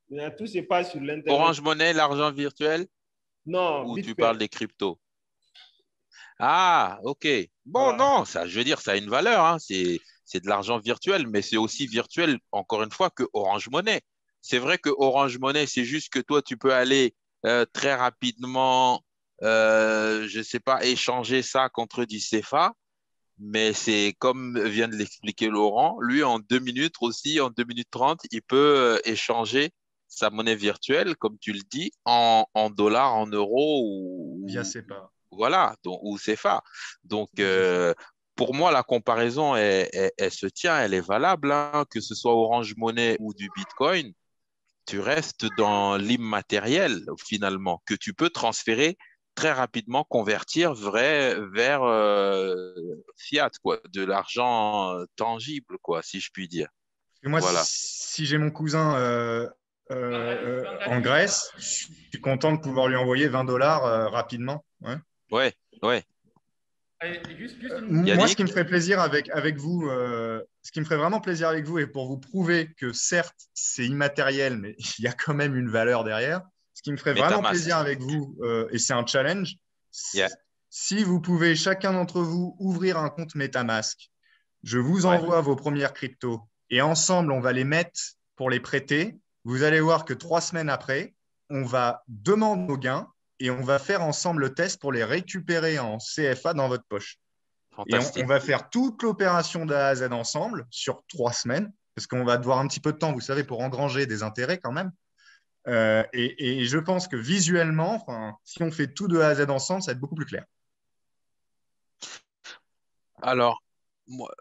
Mais tout se passe sur l'Internet. Orange Money, l'argent virtuel? Non, Ou tu Bitcoin. parles des cryptos? Ah, ok. Bon, Voilà. non, ça, je veux dire, ça a une valeur, hein. C'est de l'argent virtuel, mais c'est aussi virtuel, encore une fois, que Orange Money. C'est vrai que Orange Money, c'est juste que toi, tu peux aller très rapidement, je ne sais pas, échanger ça contre du CFA, mais c'est comme vient de l'expliquer Laurent, lui, en 2 minutes aussi, en 2 minutes 30, il peut échanger sa monnaie virtuelle, comme tu le dis, en dollars, en euros Via CEPA. voilà, donc, ou CFA. Donc, C'est ça. pour moi, la comparaison, elle se tient, elle est valable, hein, que ce soit Orange Money ou du Bitcoin, tu restes dans l'immatériel, finalement, que tu peux transférer très rapidement, convertir vers fiat, quoi, de l'argent tangible, quoi, si je puis dire. Et moi, Voilà. si j'ai mon cousin en Grèce, je suis content de pouvoir lui envoyer 20 dollars rapidement. Ouais. Ouais, ouais. Juste Moi, ce qui me Yannick, ferait plaisir avec vous, ce qui me ferait vraiment plaisir avec vous, et pour vous prouver que certes, c'est immatériel, mais il y a quand même une valeur derrière, ce qui me ferait vraiment plaisir MetaMask. avec vous, et c'est un challenge, Yeah. si vous pouvez chacun d'entre vous ouvrir un compte MetaMask, je vous Ouais. envoie vos premières cryptos, et ensemble, on va les mettre pour les prêter. Vous allez voir que 3 semaines après, on va demander nos gains et on va faire ensemble le test pour les récupérer en CFA dans votre poche. Et on Fantastique. va faire toute l'opération de A à Z ensemble sur 3 semaines, parce qu'on va devoir un petit peu de temps, vous savez, pour engranger des intérêts quand même. Et je pense que visuellement, enfin, si on fait tout de A à Z ensemble, ça va être beaucoup plus clair. Alors, moi,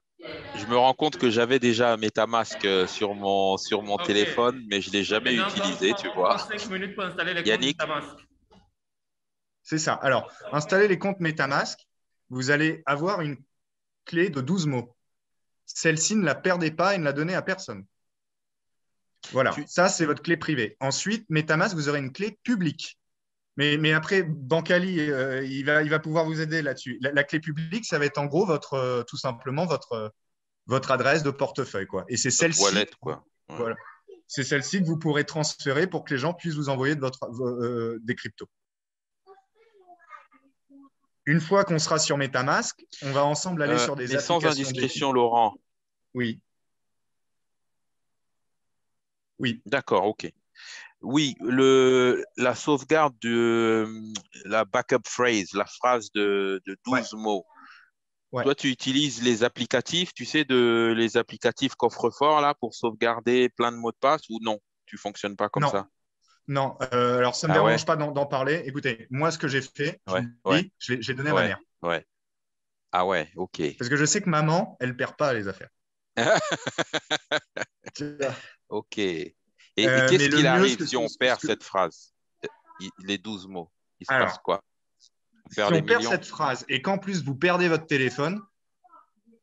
je me rends compte que j'avais déjà MetaMask sur mon OK. téléphone, mais je ne l'ai jamais Maintenant, utilisé, tu on prend vois. 5 minutes pour installer les comptes Yannick, MetaMask. C'est ça. Alors, installez les comptes MetaMask. Vous allez avoir une clé de 12 mots. Celle-ci, ne la perdez pas et ne la donnez à personne. Voilà, tu... ça, c'est votre clé privée. Ensuite, MetaMask, vous aurez une clé publique. Mais après, Bancali, il va pouvoir vous aider là-dessus. La clé publique, ça va être en gros tout simplement votre adresse de portefeuille, quoi. Et c'est notre celle-ci, wallet, quoi. Ouais. voilà, c'est celle-ci que vous pourrez transférer pour que les gens puissent vous envoyer des cryptos. Une fois qu'on sera sur MetaMask, on va ensemble aller sur des Mais sans applications d'équipe. indiscrétion, Laurent. Oui, oui, D'accord, ok. Oui, la sauvegarde de la backup phrase, la phrase de ouais. 12 mots. Ouais. Toi, tu utilises les applicatifs, tu sais, les applicatifs coffre-fort là pour sauvegarder plein de mots de passe ou non? Tu fonctionnes pas comme Non, ça? non. Alors, ça ne me Ah dérange ouais? pas d'en parler. Écoutez, moi, ce que j'ai fait, je Ouais, vous ouais, dis, j'ai donné à ma ouais, mère. ouais. Ah ouais, ok. Parce que je sais que maman, elle ne perd pas les affaires. Tu vois. Ok. Et Mais qu'est-ce le qu'il mieux, arrive si on perd cette phrase? Les 12 mots, il se passe alors, quoi? On si perd des on perd millions? cette phrase et qu'en plus vous perdez votre téléphone,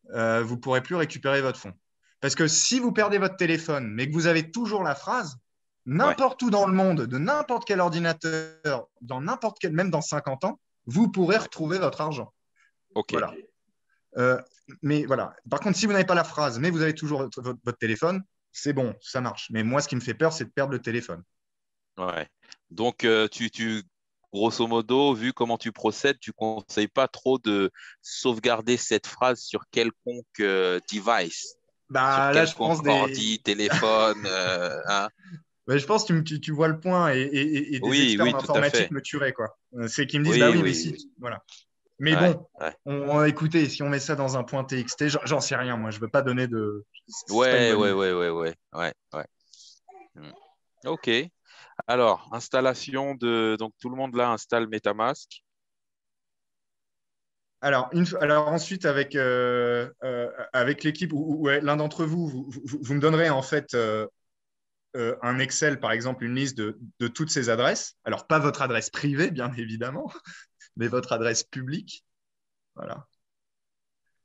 vous ne pourrez plus récupérer votre fonds. Parce que si vous perdez votre téléphone, mais que vous avez toujours la phrase, Ouais, n'importe où dans le monde, de n'importe quel ordinateur, dans n'importe quel, même dans 50 ans, vous pourrez ouais. retrouver votre argent. Ok. Voilà. Mais voilà. Par contre, si vous n'avez pas la phrase, mais vous avez toujours votre téléphone, c'est bon, ça marche. Mais moi, ce qui me fait peur, c'est de perdre le téléphone. Ouais. Donc, grosso modo, vu comment tu procèdes, tu conseilles pas trop de sauvegarder cette phrase sur quelconque device, sur Bah là, je pense quelconque ordi, téléphone, hein. je pense que tu vois le point et des Oui, experts oui, en tout à informatique fait. me tueraient, quoi. C'est qu'ils me disent, bah Oui, oui, mais oui, si, oui. voilà. Mais Ouais, bon, ouais. écoutez, si on met ça dans un point TXT, j'en sais rien, moi, je veux pas donner de. C'est pas une Ouais, bonne ouais, idée. ouais, ouais, ouais, ouais, ouais. Hmm. Ok. Alors, installation de. Donc, tout le monde là installe MetaMask. Alors, alors ensuite, avec l'équipe ou ouais, l'un d'entre vous, vous me donnerez en fait un Excel, par exemple, une liste de toutes ces adresses. Alors, pas votre adresse privée, bien évidemment, mais votre adresse publique. Voilà.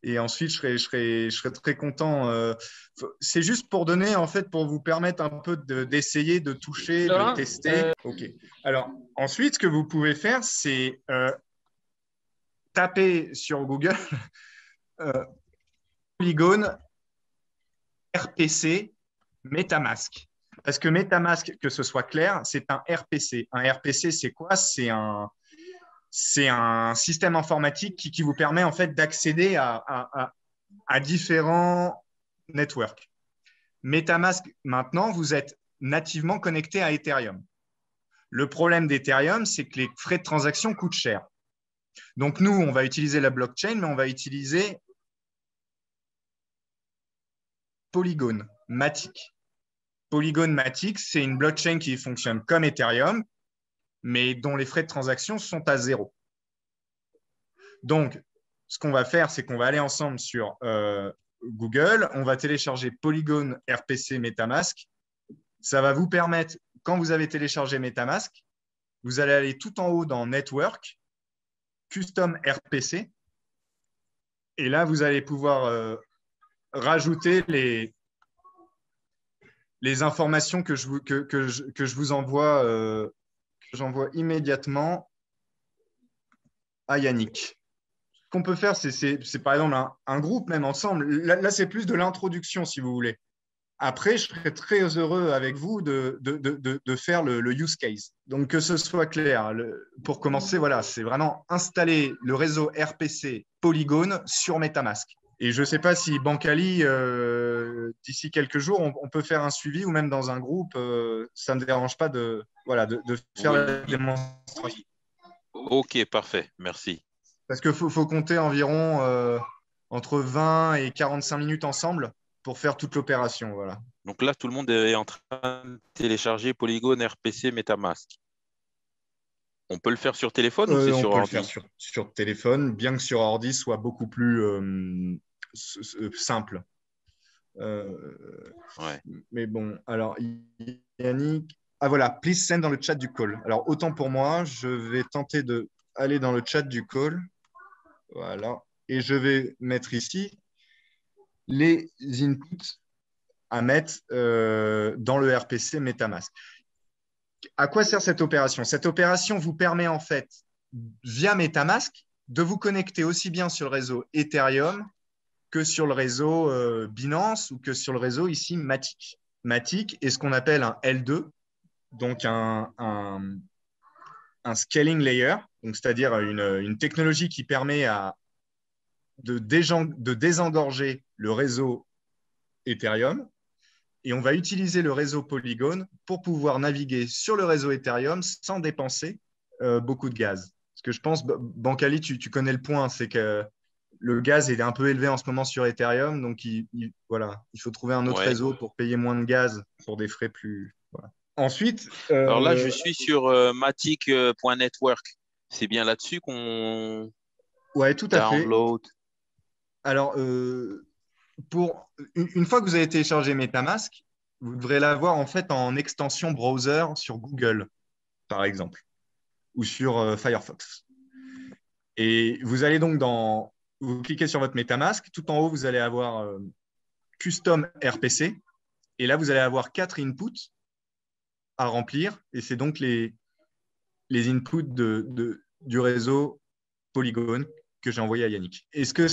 Et ensuite, je serais très content. C'est juste pour donner, en fait, pour vous permettre un peu d'essayer, de toucher, de Laurent, tester. OK. Alors, ensuite, ce que vous pouvez faire, c'est taper sur Google euh, Polygon RPC MetaMask. Parce que MetaMask, que ce soit clair, c'est un RPC. Un RPC, c'est quoi? C'est un système informatique qui vous permet en fait d'accéder à différents networks. MetaMask, maintenant, vous êtes nativement connecté à Ethereum. Le problème d'Ethereum, c'est que les frais de transaction coûtent cher. Donc, nous, on va utiliser la blockchain, mais on va utiliser Polygon, Matic. Polygon Matic, c'est une blockchain qui fonctionne comme Ethereum, mais dont les frais de transaction sont à zéro. Donc, ce qu'on va faire, c'est qu'on va aller ensemble sur Google, on va télécharger Polygon RPC MetaMask. Ça va vous permettre, quand vous avez téléchargé MetaMask, vous allez aller tout en haut dans Network, Custom RPC, et là, vous allez pouvoir rajouter les informations que je vous envoie, que j'envoie immédiatement à Yannick. Ce qu'on peut faire, c'est par exemple un groupe même ensemble. Là c'est plus de l'introduction, si vous voulez. Après, je serais très heureux avec vous de faire le use case. Donc, que ce soit clair, pour commencer, voilà, c'est vraiment installer le réseau RPC Polygon sur MetaMask. Et je ne sais pas si Bancali, d'ici quelques jours, on peut faire un suivi ou même dans un groupe, ça ne me dérange pas voilà, de faire la Oui. démonstration. Ok, parfait. Merci. Parce qu'il faut compter environ entre 20 et 45 minutes ensemble pour faire toute l'opération. Voilà. Donc là, tout le monde est en train de télécharger Polygon RPC MetaMask. On peut le faire sur téléphone ou c'est On sur peut le faire ordi? sur téléphone, bien que sur ordi soit beaucoup plus simple. Ouais. Mais bon, alors Yannick. Ah voilà, please send dans le chat du call. Alors autant pour moi, je vais tenter d'aller dans le chat du call. Voilà. Et je vais mettre ici les inputs à mettre dans le RPC MetaMask. À quoi sert cette opération? Cette opération vous permet en fait, via MetaMask, de vous connecter aussi bien sur le réseau Ethereum que sur le réseau Binance ou que sur le réseau ici Matic. Matic est ce qu'on appelle un L2, donc un scaling layer, c'est-à-dire une technologie qui permet de désengorger le réseau Ethereum. Et on va utiliser le réseau Polygon pour pouvoir naviguer sur le réseau Ethereum sans dépenser beaucoup de gaz. Parce que je pense, Bancali, tu connais le point, c'est que le gaz est un peu élevé en ce moment sur Ethereum, donc voilà, il faut trouver un autre Ouais. réseau pour payer moins de gaz pour des frais plus. Voilà. Ensuite, Alors là, je suis sur matic.network. C'est bien là-dessus qu'on ouais, tout à fait. download. Alors, une fois que vous avez téléchargé MetaMask, vous devrez l'avoir en fait en extension browser sur Google, par exemple, ou sur Firefox. Et vous allez donc vous cliquez sur votre MetaMask, tout en haut, vous allez avoir Custom RPC, et là, vous allez avoir 4 inputs à remplir, et c'est donc les inputs du réseau Polygon que j'ai envoyé à Yannick. Est-ce qu'en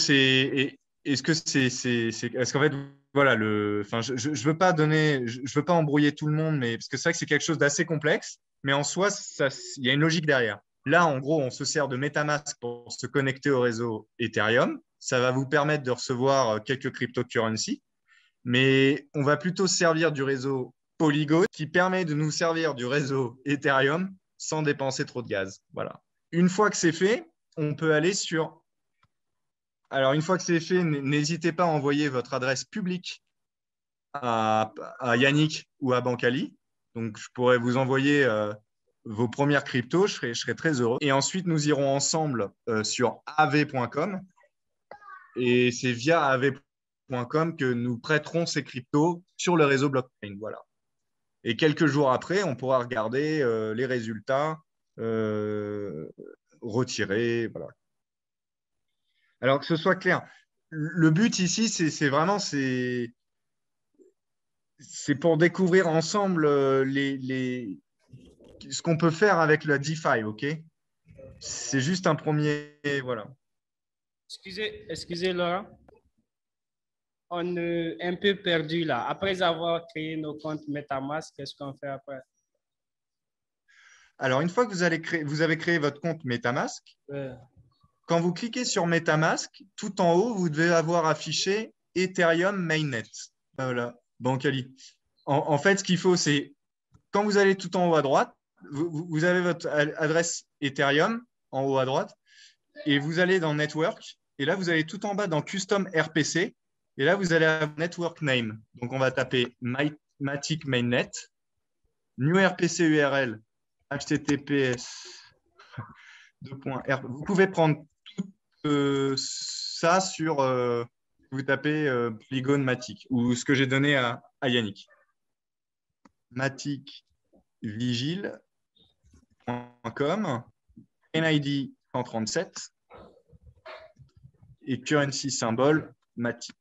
fait, voilà, je veux pas je veux pas embrouiller tout le monde, mais parce que c'est vrai que c'est quelque chose d'assez complexe, mais en soi, il y a une logique derrière. Là, en gros, on se sert de MetaMask pour se connecter au réseau Ethereum. Ça va vous permettre de recevoir quelques cryptocurrencies, mais on va plutôt se servir du réseau Polygon qui permet de nous servir du réseau Ethereum sans dépenser trop de gaz. Voilà. Une fois que c'est fait, on peut aller sur. Alors, une fois que c'est fait, n'hésitez pas à envoyer votre adresse publique à Yannick ou à Bancali. Donc, je pourrais vous envoyer vos premières cryptos. Je serais très heureux. Et ensuite, nous irons ensemble sur av.com. Et c'est via av.com que nous prêterons ces cryptos sur le réseau blockchain. Voilà. Et quelques jours après, on pourra regarder les résultats retirés. Voilà. Alors que ce soit clair, le but ici, c'est vraiment c'est pour découvrir ensemble ce qu'on peut faire avec la DeFi, ok? C'est juste un premier, voilà. Excusez Laurent. On est un peu perdu là. Après avoir créé nos comptes MetaMask, qu'est-ce qu'on fait après? Alors, une fois que vous avez créé votre compte MetaMask, quand vous cliquez sur MetaMask, tout en haut, vous devez avoir affiché Ethereum Mainnet. Voilà, Bancali. En fait, ce qu'il faut, c'est quand vous allez tout en haut à droite, vous avez votre adresse Ethereum en haut à droite, et vous allez dans Network, et là, vous allez tout en bas dans Custom RPC, et là, vous allez à Network Name. Donc, on va taper Matic Mainnet, New RPC URL, HTTPS. Vous pouvez prendre tout ça sur, vous tapez Polygon Matic, ou ce que j'ai donné à Yannick. maticvigile.com, NID 137 et currency symbole Matic.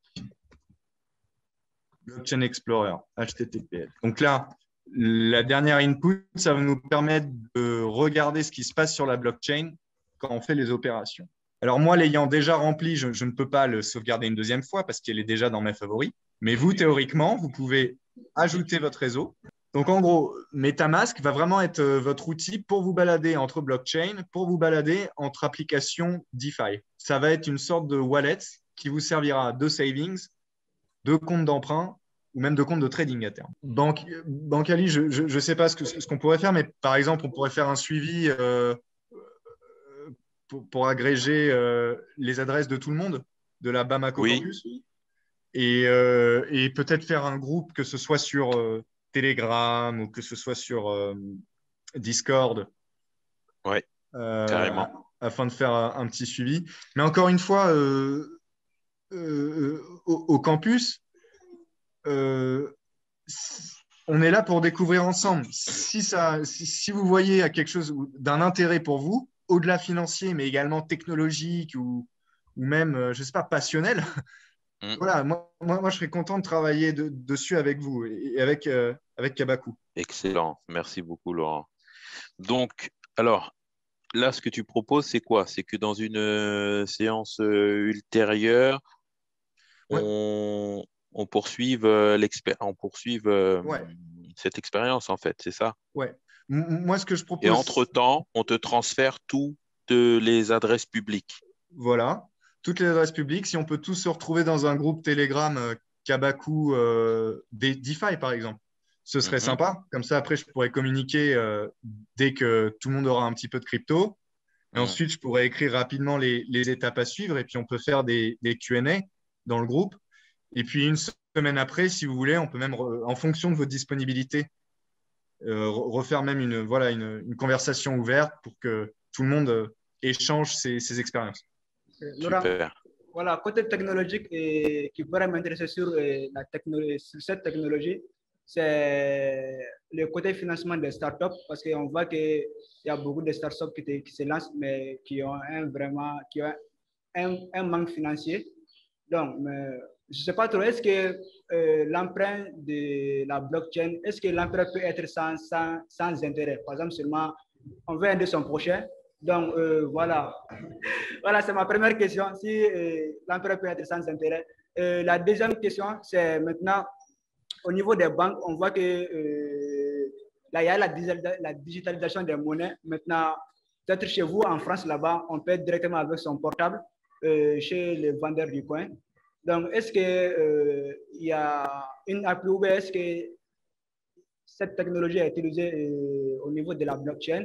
Blockchain Explorer, HTTPS. Donc là, la dernière input, ça va nous permettre de regarder ce qui se passe sur la blockchain quand on fait les opérations. Alors moi, l'ayant déjà rempli, je ne peux pas le sauvegarder une deuxième fois parce qu'elle est déjà dans mes favoris. Mais vous, théoriquement, vous pouvez ajouter votre réseau. Donc en gros, MetaMask va vraiment être votre outil pour vous balader entre blockchain, pour vous balader entre applications DeFi. Ça va être une sorte de wallet qui vous servira de savings, de compte d'emprunt ou même de compte de trading à terme. Bancali, je ne sais pas ce qu'on pourrait faire, mais par exemple, on pourrait faire un suivi pour agréger les adresses de tout le monde de la Bamako Campus et peut-être faire un groupe, que ce soit sur Telegram ou que ce soit sur Discord. Ouais, carrément. Afin de faire un petit suivi. Mais encore une fois, au campus, on est là pour découvrir ensemble. Si vous voyez quelque chose d'un intérêt pour vous, au-delà financier, mais également technologique ou même, je ne sais pas, passionnel, voilà, moi, je serais content de travailler dessus avec vous et avec Kabaku. Excellent. Merci beaucoup, Laurent. Donc, alors, là, ce que tu proposes, c'est quoi? C'est que dans une séance ultérieure, on poursuive cette expérience, en fait, c'est ça? Ouais. Moi, ce que je propose. Et entre-temps, on te transfère toutes les adresses publiques. Voilà, toutes les adresses publiques. Si on peut tous se retrouver dans un groupe Telegram Kabaku DeFi, par exemple, ce serait sympa. Comme ça, après, je pourrais communiquer dès que tout le monde aura un petit peu de crypto. Et ensuite, je pourrais écrire rapidement les étapes à suivre et puis on peut faire des Q&A dans le groupe. Et puis, une semaine après, si vous voulez, on peut même, en fonction de votre disponibilité, refaire même une conversation ouverte pour que tout le monde échange ses expériences. Laurent, Super. voilà, côté technologique et qui pourrait m'intéresser sur, sur cette technologie, c'est le côté financement des startups parce qu'on voit qu'il y a beaucoup de startups qui se lancent mais qui ont un manque financier. Donc, je ne sais pas trop, est-ce que l'emprunt de la blockchain, est-ce que l'emprunt peut être sans intérêt? Par exemple, seulement, on veut aider son prochain. Donc, voilà. Voilà, c'est ma première question. Si l'emprunt peut être sans intérêt. La deuxième question, c'est maintenant, au niveau des banques, on voit que là, il y a la digitalisation des monnaies. Maintenant, peut-être chez vous, en France, là-bas, on paie directement avec son portable chez les vendeurs du coin. Donc, est-ce qu'il y a une appli ou est-ce que cette technologie est utilisée au niveau de la blockchain?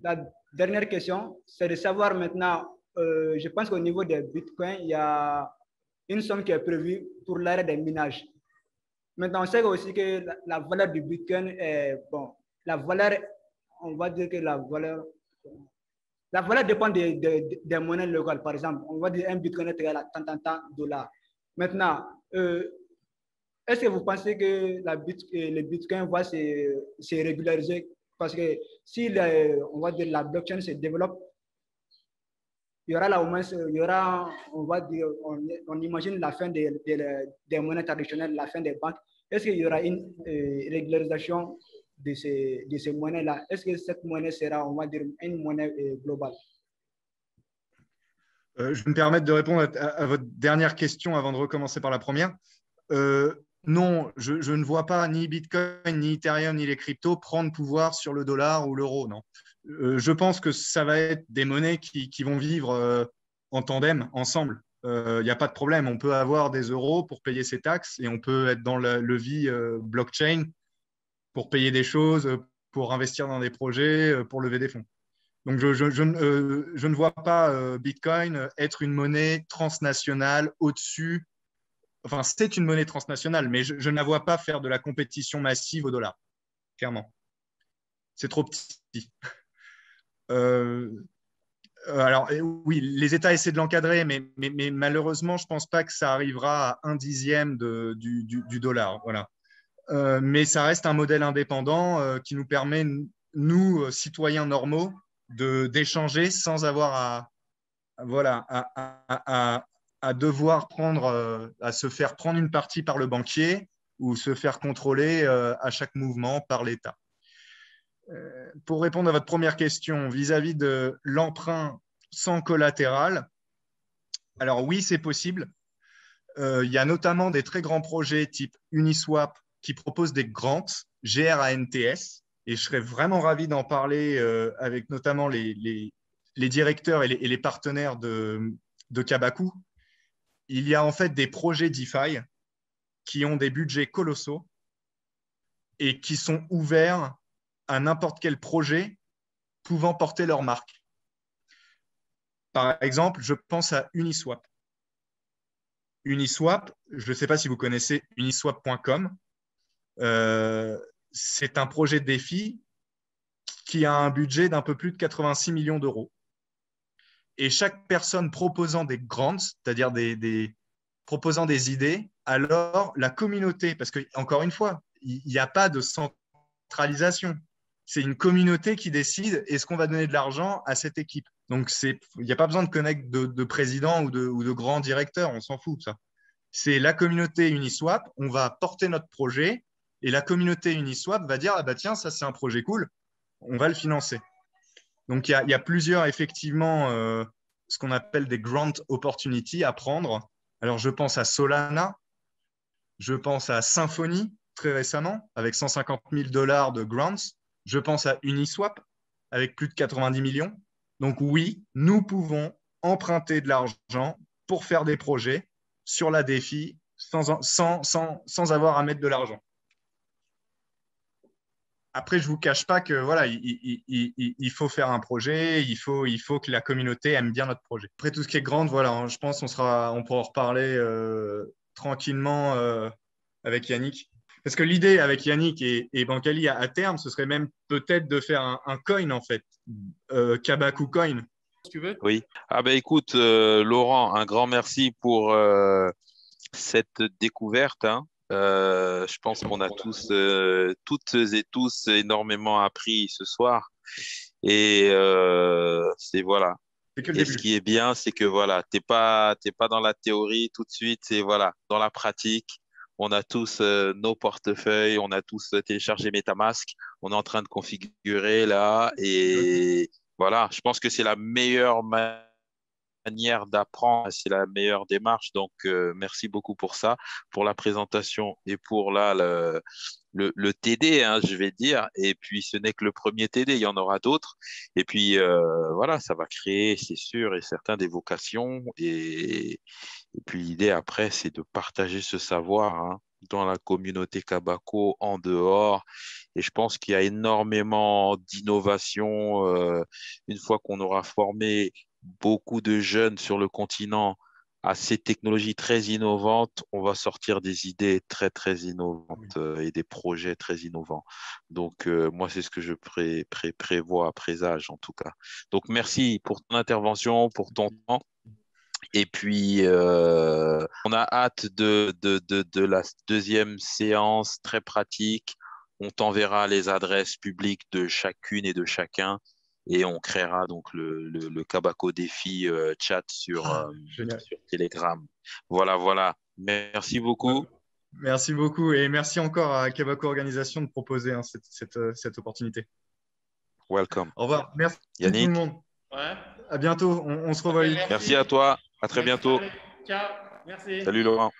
La dernière question, c'est de savoir maintenant, je pense qu'au niveau des bitcoins, il y a une somme qui est prévue pour l'arrêt des minages. Maintenant, on sait aussi que la valeur du bitcoin est, bon, la valeur, on va dire que la valeur dépend des monnaies locales. Par exemple, on va dire un bitcoin est égal à tant dollars. Maintenant, est-ce que vous pensez que le bitcoin va se régulariser? Parce que si on va dire la blockchain se développe, il y aura là au moins, il y aura, on va dire, on imagine la fin des monnaies traditionnelles, la fin des banques. Est-ce qu'il y aura une régularisation de ces monnaies-là? Est-ce que cette monnaie sera, on va dire, une monnaie globale? Je vais me permettre de répondre à votre dernière question avant de recommencer par la première. Non, je ne vois pas ni Bitcoin, ni Ethereum, ni les cryptos prendre pouvoir sur le dollar ou l'euro, non. Je pense que ça va être des monnaies qui vont vivre en tandem, ensemble. Il n'y a pas de problème. On peut avoir des euros pour payer ses taxes et on peut être dans le vie blockchain pour payer des choses, pour investir dans des projets, pour lever des fonds. Donc, je ne vois pas Bitcoin être une monnaie transnationale au-dessus. Enfin, c'est une monnaie transnationale, mais je ne la vois pas faire de la compétition massive au dollar, clairement. C'est trop petit. Alors, oui, les États essaient de l'encadrer, mais malheureusement, je ne pense pas que ça arrivera à 1/10 du dollar. Voilà. Mais ça reste un modèle indépendant qui nous permet, nous, citoyens normaux, d'échanger sans avoir à devoir à se faire prendre une partie par le banquier ou se faire contrôler à chaque mouvement par l'État. Pour répondre à votre première question, vis-à-vis de l'emprunt sans collatéral, alors oui, c'est possible. Il y a notamment des très grands projets type Uniswap qui proposent des grants, GRANTS, et je serais vraiment ravi d'en parler avec notamment les directeurs et les partenaires de Kabaku. Il y a en fait des projets DeFi qui ont des budgets colossaux et qui sont ouverts à n'importe quel projet pouvant porter leur marque. Par exemple, je pense à Uniswap. Uniswap, je ne sais pas si vous connaissez uniswap.com. C'est un projet de défi qui a un budget d'un peu plus de 86 millions d'euros. Et chaque personne proposant des grants, c'est-à-dire proposant des idées, alors la communauté, parce qu'encore une fois, il n'y a pas de centralisation. C'est une communauté qui décide est-ce qu'on va donner de l'argent à cette équipe. Donc, il n'y a pas besoin de connaître de président ou de grands directeurs, on s'en fout de ça. C'est la communauté Uniswap, on va porter notre projet et la communauté Uniswap va dire ah bah tiens, ça c'est un projet cool, on va le financer. Donc, il y a plusieurs, effectivement, ce qu'on appelle des grant opportunities à prendre. Alors, je pense à Solana, je pense à Symfony, très récemment, avec 150 000 $ de grants. Je pense à Uniswap, avec plus de 90 millions. Donc, oui, nous pouvons emprunter de l'argent pour faire des projets sur la DeFi sans avoir à mettre de l'argent. après, je ne vous cache pas que voilà, il faut faire un projet, il faut que la communauté aime bien notre projet. Après tout ce qui est grand, voilà, je pense on pourra en reparler tranquillement avec Yannick. Parce que l'idée avec Yannick et Bancali à terme, ce serait même peut-être de faire un coin en fait, Kabaku Coin. Si tu veux. Oui. Ah ben écoute, Laurent, un grand merci pour cette découverte, hein. Je pense qu'on a tous, toutes et tous, énormément appris ce soir. Et c'est voilà. C'est que le Et ce début. qui est bien, c'est que voilà, t'es pas dans la théorie tout de suite, c'est voilà, dans la pratique. On a tous nos portefeuilles, on a tous téléchargé MetaMask, on est en train de configurer là, et voilà, je pense que c'est la meilleure manière d'apprendre, c'est la meilleure démarche. Donc, merci beaucoup pour ça, pour la présentation et pour là le TD, hein, je vais dire. Et puis, ce n'est que le premier TD, il y en aura d'autres. Et puis, voilà, ça va créer, c'est sûr et certain, des vocations. Et puis, l'idée après, c'est de partager ce savoir, hein, dans la communauté Kabako, en dehors. Et je pense qu'il y a énormément d'innovation une fois qu'on aura formé beaucoup de jeunes sur le continent à ces technologies très innovantes, on va sortir des idées très, très innovantes et des projets très innovants. Donc, moi, c'est ce que je prévois, présage en tout cas. Donc, merci pour ton intervention, pour ton temps. Et puis, on a hâte de la deuxième séance très pratique. On t'enverra les adresses publiques de chacune et de chacun. Et on créera donc le Kabako Défi chat sur Telegram. Voilà, voilà. Merci beaucoup. Merci beaucoup et merci encore à Kabako Organisation de proposer cette opportunité. Welcome. Au revoir. Merci Yannick. tout le monde. Ouais. À bientôt. On se revoit. Merci à toi. À très bientôt. Allez, ciao. Merci. Salut Laurent.